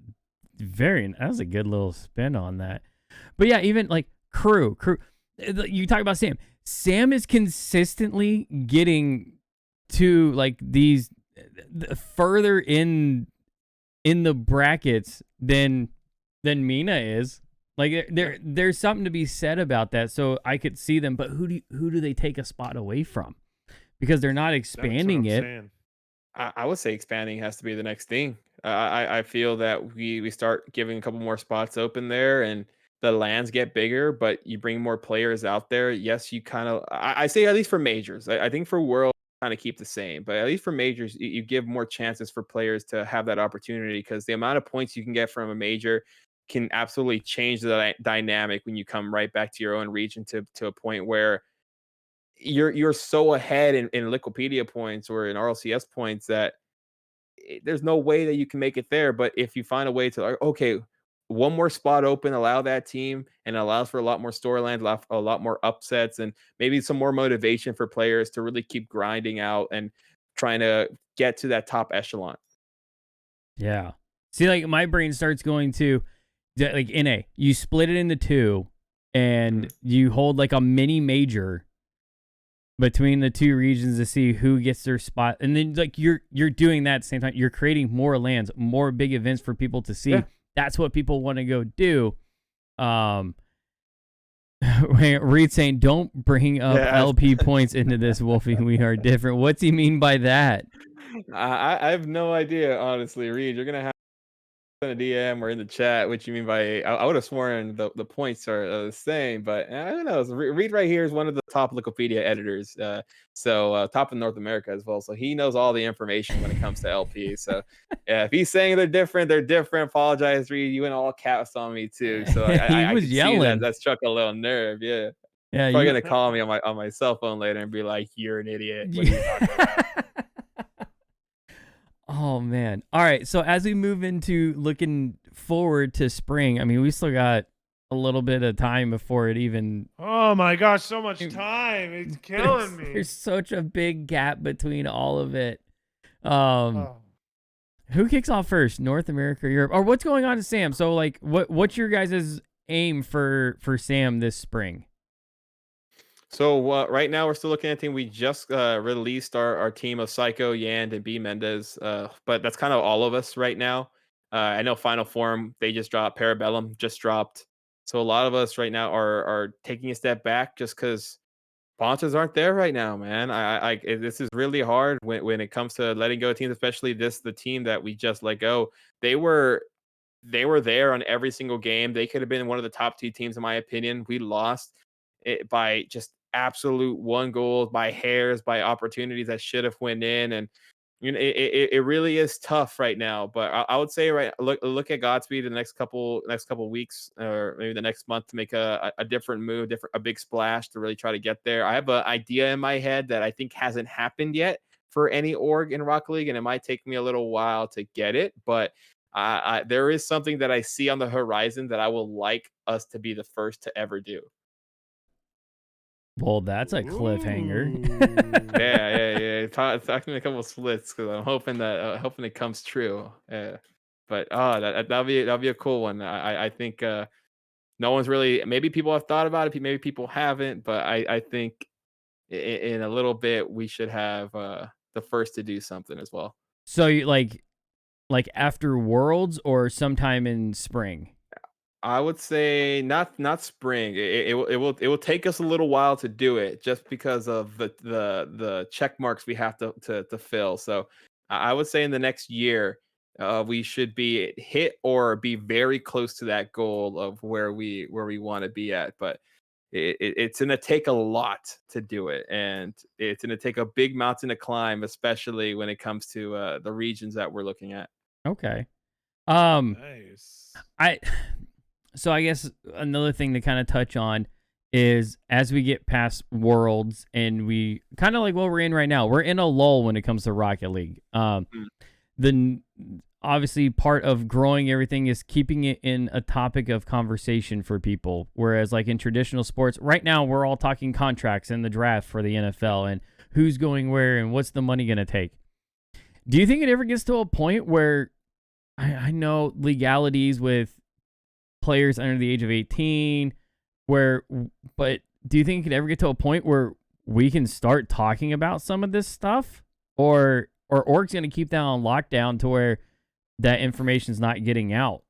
was a good little spin on that. But yeah, even like crew. You talk about Sam. Sam is consistently getting to like these further in the brackets than Mina is. Like there's something to be said about that. So I could see them, but who do they take a spot away from? Because they're not expanding it. Saying. I would say expanding has to be the next thing. I feel that we start giving a couple more spots open there, and the lands get bigger, but you bring more players out there. Yes, you kind of I say at least for majors. I think for world kind of keep the same, but at least for majors, you give more chances for players to have that opportunity because the amount of points you can get from a major can absolutely change the dynamic when you come right back to your own region to a point where you're so ahead in Wikipedia points or in RLCS points that there's no way that you can make it there. But if you find a way to, like, okay, one more spot open, allow that team, and it allows for a lot more storylines, a lot more upsets, and maybe some more motivation for players to really keep grinding out and trying to get to that top echelon. Yeah. See, like my brain starts going to like NA. You split it into two, and you hold like a mini major between the two regions to see who gets their spot, and then like you're doing that at the same time. You're creating more lands, more big events for people to see. Yeah. That's what people want to go do. Reed saying, "Don't bring up LP points into this, Wolfie. We are different." What's he mean by that? I have no idea, honestly, Reed. You're gonna have in a DM or in the chat what you mean by I would have sworn the points are the same, but I don't know. Reed right here is one of the top Wikipedia editors, so top in North America as well. So he knows all the information when it comes to LP. So yeah, if he's saying they're different, they're different. Apologize, Reed. You went all caps on me too. So I was yelling. That struck a little nerve. Yeah. Yeah, probably gonna call me on my cell phone later and be like, "You're an idiot." What are you talking about? Oh, man. All right. So as we move into looking forward to spring, I mean, we still got a little bit of time before it even. Oh, my gosh. So much time. It's killing me. There's such a big gap between all of it. Who kicks off first? North America or Europe? Or what's going on to Sam? So, like, what's your guys' aim for Sam this spring? So right now we're still looking at team. We just released our team of Psycho, Yand, and B Mendez. But that's kind of all of us right now. I know Final Form, they just dropped. Parabellum just dropped. So a lot of us right now are taking a step back just because sponsors aren't there right now, man. This is really hard when it comes to letting go of teams, especially the team that we just let go. They were there on every single game. They could have been one of the top 2 teams in my opinion. We lost it by just absolute 1 goal, by hairs, by opportunities that should have went in, and you know it really is tough right now. But I would say look at Godspeed in the next couple weeks or maybe the next month to make a different move, a big splash to really try to get there. I have an idea in my head that I think hasn't happened yet for any org in Rocket League, and it might take me a little while to get it, but there is something that I see on the horizon that I will like us to be the first to ever do. Well, that's a cliffhanger. yeah. Talking a couple of splits because I'm hoping it comes true. Yeah, but that'll be a cool one. I think no one's really. Maybe people have thought about it. Maybe people haven't. But I think in a little bit we should have the first to do something as well. So you like after Worlds or sometime in spring? I would say not spring. It will take us a little while to do it just because of the check marks we have to fill. So I would say in the next year we should be hit or be very close to that goal of where we want to be at. But it's going to take a lot to do it, and it's going to take a big mountain to climb, especially when it comes to the regions that we're looking at. Okay. Nice. So I guess another thing to kind of touch on is as we get past Worlds and we kind of like what we're in right now, we're in a lull when it comes to Rocket League. The obviously part of growing everything is keeping it in a topic of conversation for people. Whereas like in traditional sports, right now we're all talking contracts and the draft for the NFL and who's going where and what's the money going to take. Do you think it ever gets to a point where I know legalities with players under the age of 18 but do you think it could ever get to a point where we can start talking about some of this stuff or org's going to keep that on lockdown to where that information's not getting out?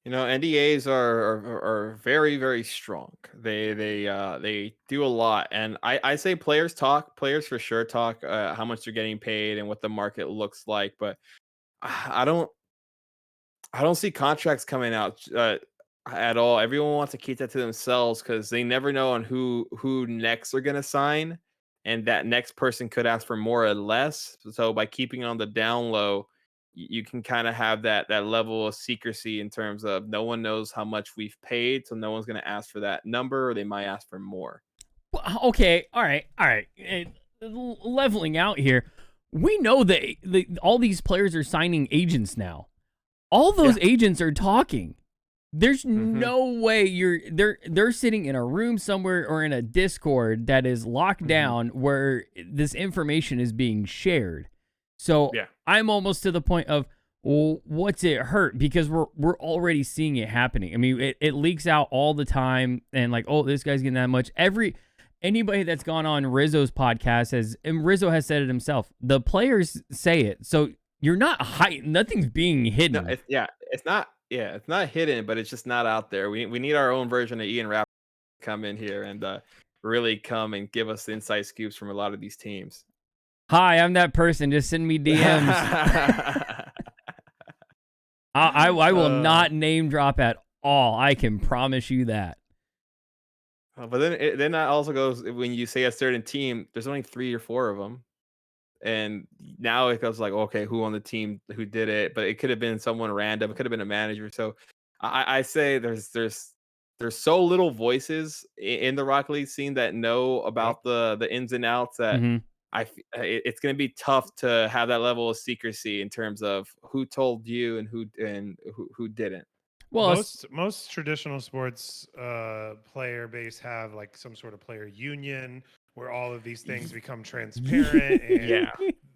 NDAs are very, very strong. They do a lot, and I say players talk. Players for sure talk how much they're getting paid and what the market looks like, but I don't I don't see contracts coming out at all. Everyone wants to keep that to themselves because they never know on who next they're gonna sign, and that next person could ask for more or less. So by keeping it on the down low, you can kind of have that level of secrecy in terms of no one knows how much we've paid, so no one's gonna ask for that number, or they might ask for more. Well, okay, all right. Leveling out here, we know that all these players are signing agents now. All those agents are talking. There's no way they're sitting in a room somewhere or in a Discord that is locked down where this information is being shared. So I'm almost to the point of, well, what's it hurt? Because we're already seeing it happening. I mean, it leaks out all the time, and like, oh, this guy's getting that much. Anybody that's gone on Rizzo's podcast and Rizzo has said it himself. The players say it, so you're not hiding. Nothing's being hidden. No, it's not. Yeah, it's not hidden, but it's just not out there. We need our own version of Ian Rapp to come in here and really come and give us the inside scoops from a lot of these teams. Hi, I'm that person. Just send me DMs. I will not name drop at all. I can promise you that. But then that also goes when you say a certain team. There's only 3 or 4 of them. And now it goes like, okay, who on the team who did it? But it could have been someone random. It could have been a manager. So I say there's so little voices in the Rocket League scene that know about the ins and outs that it's going to be tough to have that level of secrecy in terms of who told you and who didn't. Well, most traditional sports player base have like some sort of player union where all of these things become transparent and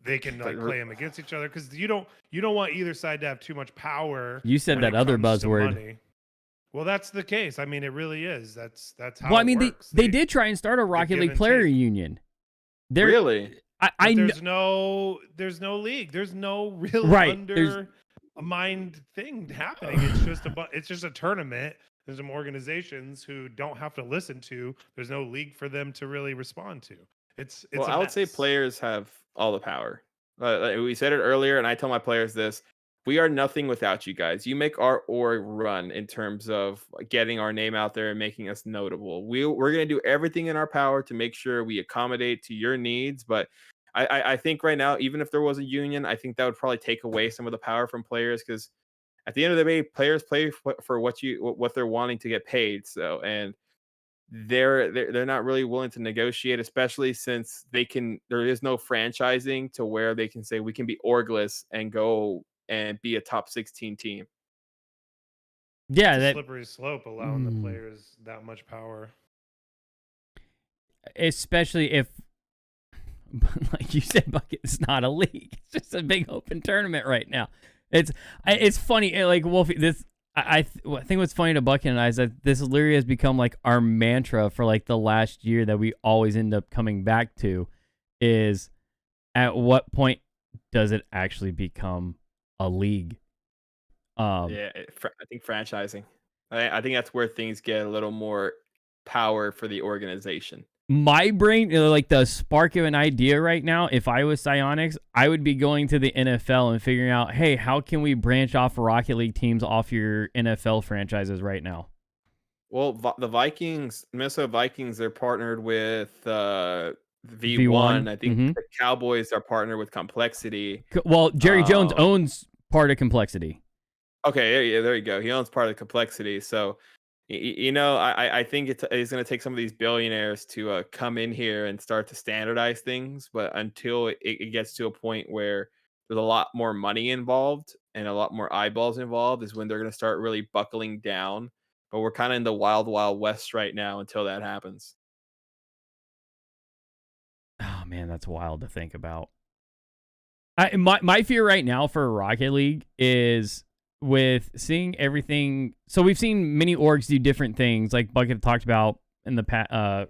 they can like play them against each other, because you don't want either side to have too much power. You said that other buzzword. Well, that's the case. I mean, it really is. That's how. Well, I mean, it works. they did try and start a Rocket League player union. Really? There's no league. There's no real a mind thing happening. It's just a tournament. There's some organizations who don't have to listen to. There's no league for them to really respond to. It's well, I would say players have all the power. We said it earlier, and I tell my players this: we are nothing without you guys. You make our org run in terms of getting our name out there and making us notable. We're going to do everything in our power to make sure we accommodate to your needs, but I think right now, even if there was a union, I think that would probably take away some of the power from players, because at the end of the day, players play for what they're wanting to get paid. So, and they're not really willing to negotiate, especially since there is no franchising to where they can say we can be orgless and go and be a top 16 team. Yeah, that slippery slope, allowing the players that much power. Especially if, like you said, Bucket, it's not a league. It's just a big open tournament right now. It's funny, like Wolfie. I think what's funny to Bucket and I is that this literally has become like our mantra for like the last year that we always end up coming back to, is at what point does it actually become a league? I think franchising. I think that's where things get a little more power for the organization. My brain, like the spark of an idea right now, if I was Psyonix, I would be going to the NFL and figuring out, hey, how can we branch off Rocket League teams off your NFL franchises right now? Well, the Minnesota Vikings, they're partnered with V1. I think the Cowboys are partnered with Complexity. Well, Jerry Jones owns part of Complexity. Okay, there you go. He owns part of Complexity. So, I think it's going to take some of these billionaires to come in here and start to standardize things. But until it gets to a point where there's a lot more money involved and a lot more eyeballs involved, is when they're going to start really buckling down. But we're kind of in the wild, wild west right now until that happens. Oh, man, that's wild to think about. My fear right now for Rocket League is with seeing everything. So we've seen many orgs do different things, like Bucket talked about in the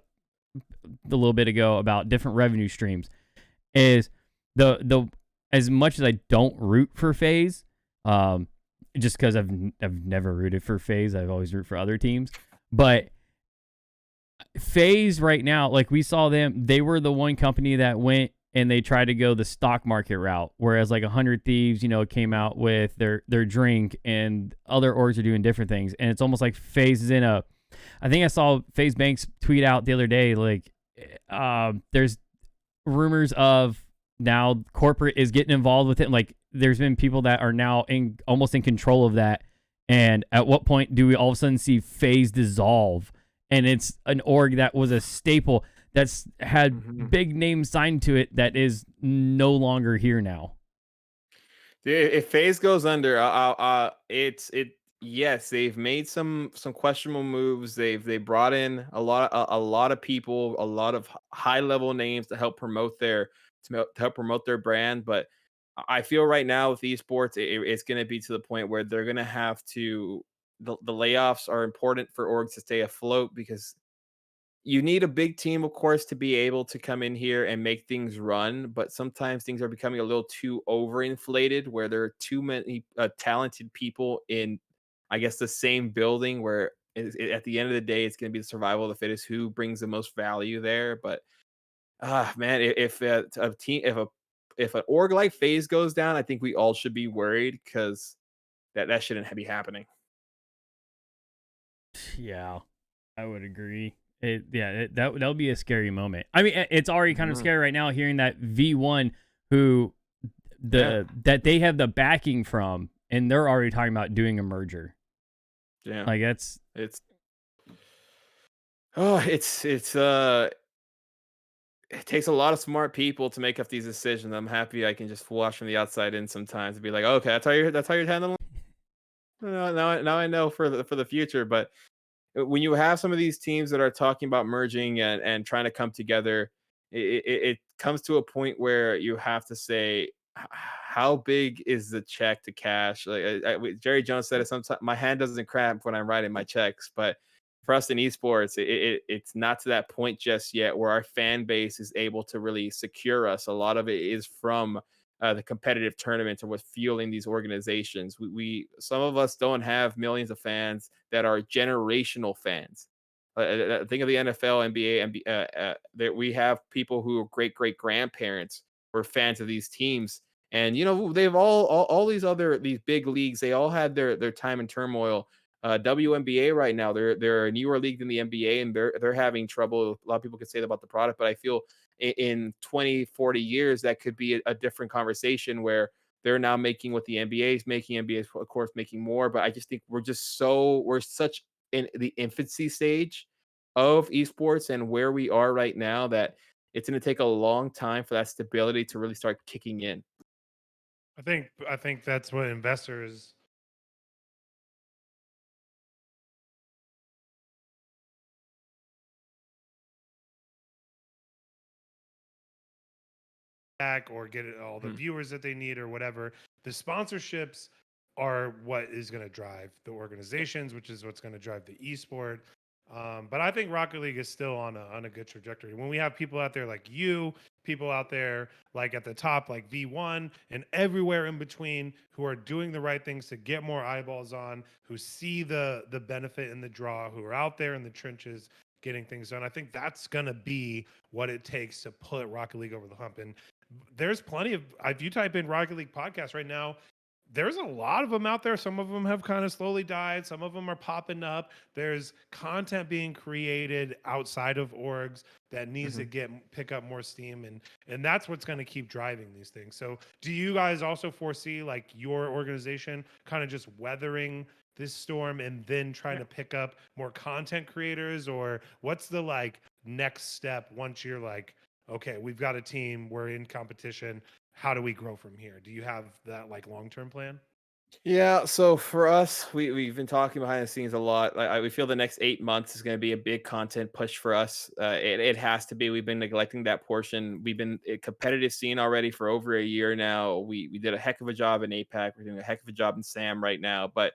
little bit ago about different revenue streams. Is the as much as I don't root for FaZe, just because I've never rooted for FaZe. I've always rooted for other teams. But FaZe right now, like we saw them, they were the one company that went and they tried to go the stock market route, whereas like 100 Thieves, came out with their drink, and other orgs are doing different things. And it's almost like FaZe is in a. I think I saw FaZe Banks tweet out the other day, like, there's rumors of now corporate is getting involved with it. Like, there's been people that are now almost in control of that. And at what point do we all of a sudden see FaZe dissolve? And it's an org that was a staple that's had big names signed to it that is no longer here now. If FaZe goes under, yes, they've made some questionable moves. They brought in a lot of people, a lot of high level names to help promote their brand. But I feel right now with esports, it's going to be to the point where they're going to have to. The layoffs are important for orgs to stay afloat, because you need a big team, of course, to be able to come in here and make things run. But sometimes things are becoming a little too overinflated, where there are too many talented people in, I guess, the same building, where at the end of the day, it's going to be the survival of the fittest, who brings the most value there. But man, if a team, if an org like FaZe goes down, I think we all should be worried, because that shouldn't be happening. Yeah, I would agree. That would be a scary moment. I mean, it's already kind of scary right now hearing that V1, who that they have the backing from, and they're already talking about doing a merger. Yeah, like it takes a lot of smart people to make up these decisions. I'm happy I can just watch from the outside in sometimes and be like, okay, that's how you're handling. Now I know for the future. But when you have some of these teams that are talking about merging and trying to come together, it comes to a point where you have to say, how big is the check to cash? Like Jerry Jones said it sometimes, my hand doesn't cramp when I'm writing my checks. But for us in esports, it's not to that point just yet where our fan base is able to really secure us. A lot of it is from the competitive tournaments, or what's fueling these organizations. We some of us don't have millions of fans that are generational fans. Think of the NFL, NBA, that we have people who are great grandparents were fans of these teams, and they've all these big leagues. They all had their time in turmoil. WNBA right now, they're a newer league than the NBA, and they're having trouble. A lot of people could say that about the product, but I feel in 20, 40 years, that could be a different conversation, where they're now making what the NBA is making. NBA is, of course, making more, but I just think we're such in the infancy stage of esports and where we are right now, that it's going to take a long time for that stability to really start kicking in. I think that's what investors back, or get all the viewers that they need, or whatever. The sponsorships are what is going to drive the organizations, which is what's going to drive the esport. But I think Rocket League is still on a good trajectory. When we have people out there like you, people out there like at the top, like V1, and everywhere in between, who are doing the right things to get more eyeballs on, who see the benefit in the draw, who are out there in the trenches getting things done. I think that's gonna be what it takes to put Rocket League over the hump. And there's plenty of, if you type in Rocket League podcast right now, there's a lot of them out there. Some of them have kind of slowly died. Some of them are popping up. There's content being created outside of orgs that needs to pick up more steam, and that's what's going to keep driving these things. So, do you guys also foresee like your organization kind of just weathering this storm and then trying to pick up more content creators, or what's the like next step once you're like, okay, we've got a team, we're in competition, how do we grow from here? Do you have that like long-term plan? Yeah, so for us, we've been talking behind the scenes a lot. We feel the next 8 months is going to be a big content push for us. It has to be. We've been neglecting that portion. We've been a competitive scene already for over a year now. We did a heck of a job in APAC. We're doing a heck of a job in SAM right now. But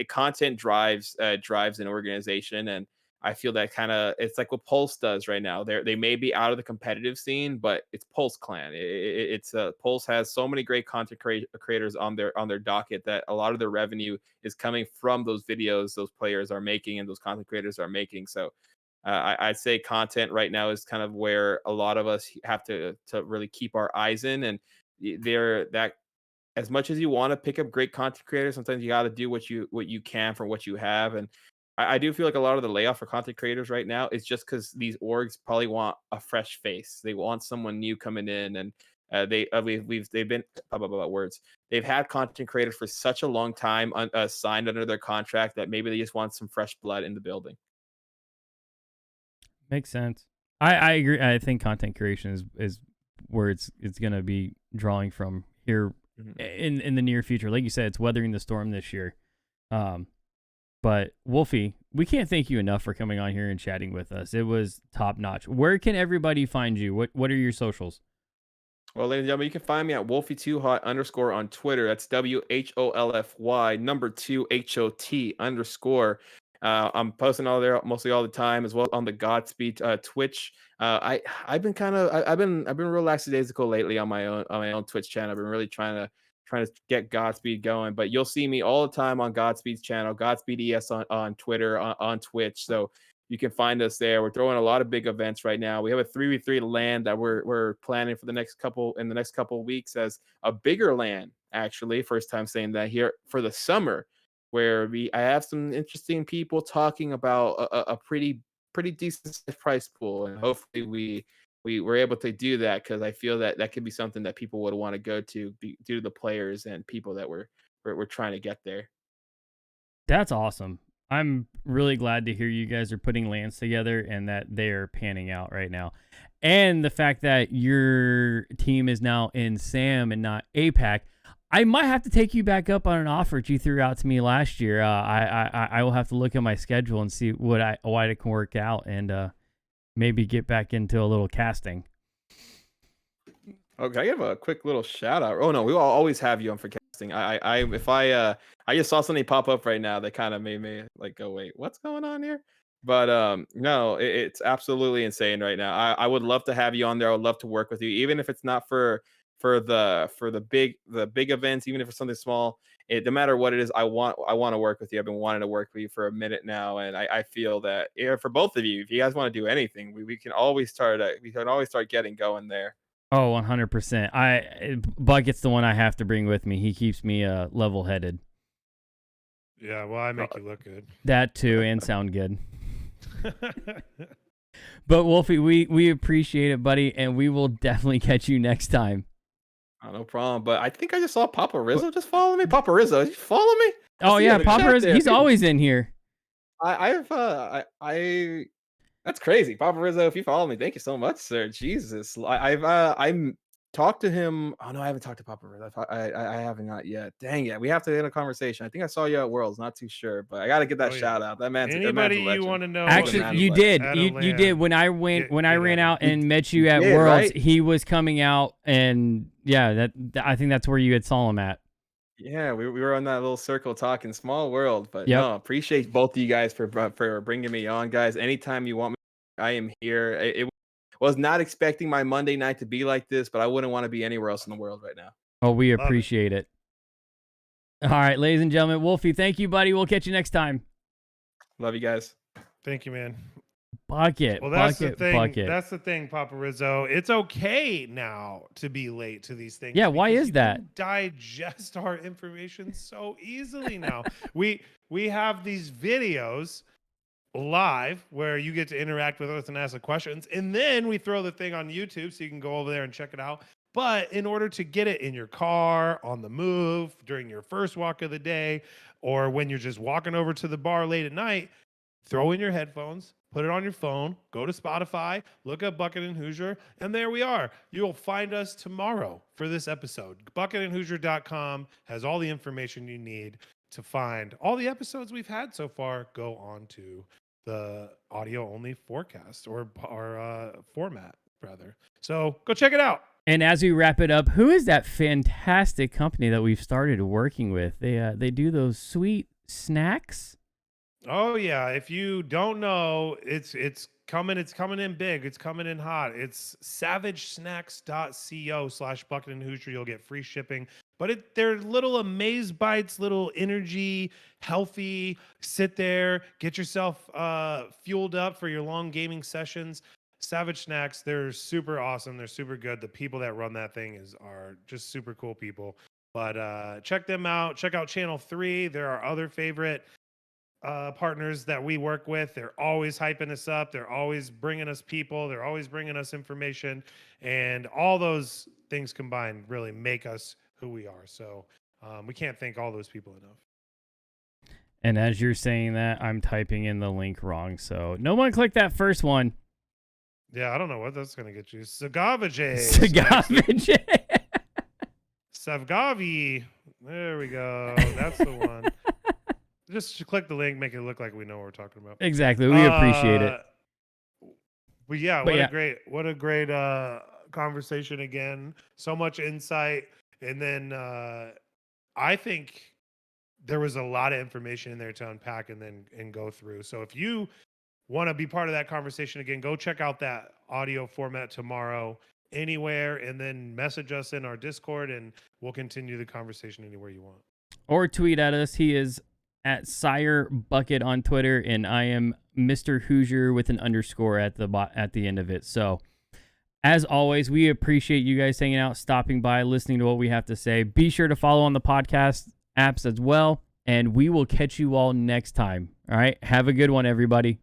content drives an organization, and I feel that it's like what Pulse does right now. They may be out of the competitive scene, but it's Pulse Clan. It's Pulse has so many great content creators on their docket that a lot of their revenue is coming from those videos those players are making and those content creators are making. So I'd say content right now is kind of where a lot of us have to really keep our eyes in, and there that as much as you want to pick up great content creators, sometimes you got to do what you can for what you have. And I do feel like a lot of the layoff for content creators right now is just because these orgs probably want a fresh face. They want someone new coming in, and they've been about words. They've had content creators for such a long time signed under their contract that maybe they just want some fresh blood in the building. Makes sense. I agree. I think content creation is where it's going to be drawing from here in the near future. Like you said, it's weathering the storm this year. But Wolfie, we can't thank you enough for coming on here and chatting with us. It was top notch. Where can everybody find you? What are your socials? Well, ladies and gentlemen, you can find me at Wolfy2Hot _ on Twitter. That's WHOLFY _HOT_. I'm posting all there mostly all the time, as well on the Godspeed Twitch. I've been real lackadaisical lately on my own Twitch channel. I've been really trying to get Godspeed going, but you'll see me all the time on Godspeed's channel, Godspeed ES on Twitter, on Twitch. So you can find us there. We're throwing a lot of big events right now. We have a 3v3 LAN that we're planning for the next couple of weeks as a bigger LAN, actually. First time saying that here for the summer, where I have some interesting people talking about a pretty decent price pool, and hopefully we were able to do that, because I feel that could be something that people would want to go to due to the players and people that we're trying to get there. That's awesome. I'm really glad to hear you guys are putting LANs together and that they're panning out right now. And the fact that your team is now in SAM and not APAC, I might have to take you back up on an offer that you threw out to me last year. I will have to look at my schedule and see what I can work out, and maybe get back into a little casting. Okay, I give a quick little shout out. Oh no, we will always have you on for casting. I just saw something pop up right now that kind of made me like go, wait, what's going on here? But no, it's absolutely insane right now. I would love to have you on there. I would love to work with you, even if it's not for the big events, even if it's something small. No matter what it is, I want to work with you. I've been wanting to work with you for a minute now, and I feel that for both of you, if you guys want to do anything, we can always start getting going there. Oh, 100%. Bucket's the one I have to bring with me. He keeps me level-headed. Yeah, well, I make you look good. That too, and sound good. But Wolfie, we appreciate it, buddy, and we will definitely catch you next time. Oh, no problem. But I think I just saw Papa Rizzo just follow me. Papa Rizzo, you follow me? Oh yeah, Papa Rizzo. He's always in here. That's crazy, Papa Rizzo. If you follow me, thank you so much, sir. Jesus, I'm talked to him. Oh no, I haven't talked to Papa Rizzo. I haven't not yet. Dang it, we have to get a conversation. I think I saw you at Worlds. Not too sure, but I got to get that shout out. That man's anybody you want to know? Actually, you did. You did when I ran out and met you at Worlds. Right? He was coming out, and yeah, I think that's where you had saw him at. Yeah, we were on that little circle talking small world, but no, appreciate both of you guys for bringing me on, guys. Anytime you want me, I am here. It was not expecting my Monday night to be like this, but I wouldn't want to be anywhere else in the world right now. Oh, we appreciate it. All right, ladies and gentlemen, Wolfie, thank you, buddy. We'll catch you next time. Love you guys. Thank you, man. Bucket. Well, that's the thing. Bucket. That's the thing, Papa Rizzo. It's okay now to be late to these things. Yeah, why is that? Digest our information so easily now. we have these videos live where you get to interact with us and ask the questions, and then we throw the thing on YouTube so you can go over there and check it out. But in order to get it in your car, on the move, during your first walk of the day, or when you're just walking over to the bar late at night, throw in your headphones, put it on your phone, go to Spotify, look up Bucket and Hoosier, and there we are. You'll find us tomorrow for this episode. Bucketandhoosier.com has all the information you need to find all the episodes we've had so far. Go on to the audio-only forecast or format, rather. So go check it out. And as we wrap it up, who is that fantastic company that we've started working with? They do those sweet snacks. Oh yeah, if you don't know, it's coming. It's coming in big. It's coming in hot. It's savagesnacks.co/Bucket and Hoosier. You'll get free shipping. But they're little amaze bites, little energy, healthy. Sit there, get yourself fueled up for your long gaming sessions. Savage Snacks, they're super awesome. They're super good. The people that run that thing are just super cool people. But check them out. Check out Channel 3. They're our other favorite partners that we work with. They're always hyping us up. They're always bringing us people. They're always bringing us information. And all those things combined really make us who we are. So we can't thank all those people enough. And as you're saying that, I'm typing in the link wrong. So no one click that first one. Yeah, I don't know what that's going to get you. Sagavaje. Sagavaje. Savgavi. There we go. That's the one. Just click the link, make it look like we know what we're talking about. Exactly. We appreciate it. But yeah, what a great conversation again. So much insight. And then I think there was a lot of information in there to unpack and go through. So if you want to be part of that conversation again, go check out that audio format tomorrow anywhere, and then message us in our Discord, and we'll continue the conversation anywhere you want. Or tweet at us. He is at Sire Bucket on Twitter, and I am Mr. Hoosier with an underscore at the end of it. So, as always, we appreciate you guys hanging out, stopping by, listening to what we have to say. Be sure to follow on the podcast apps as well, and we will catch you all next time. All right, have a good one, everybody.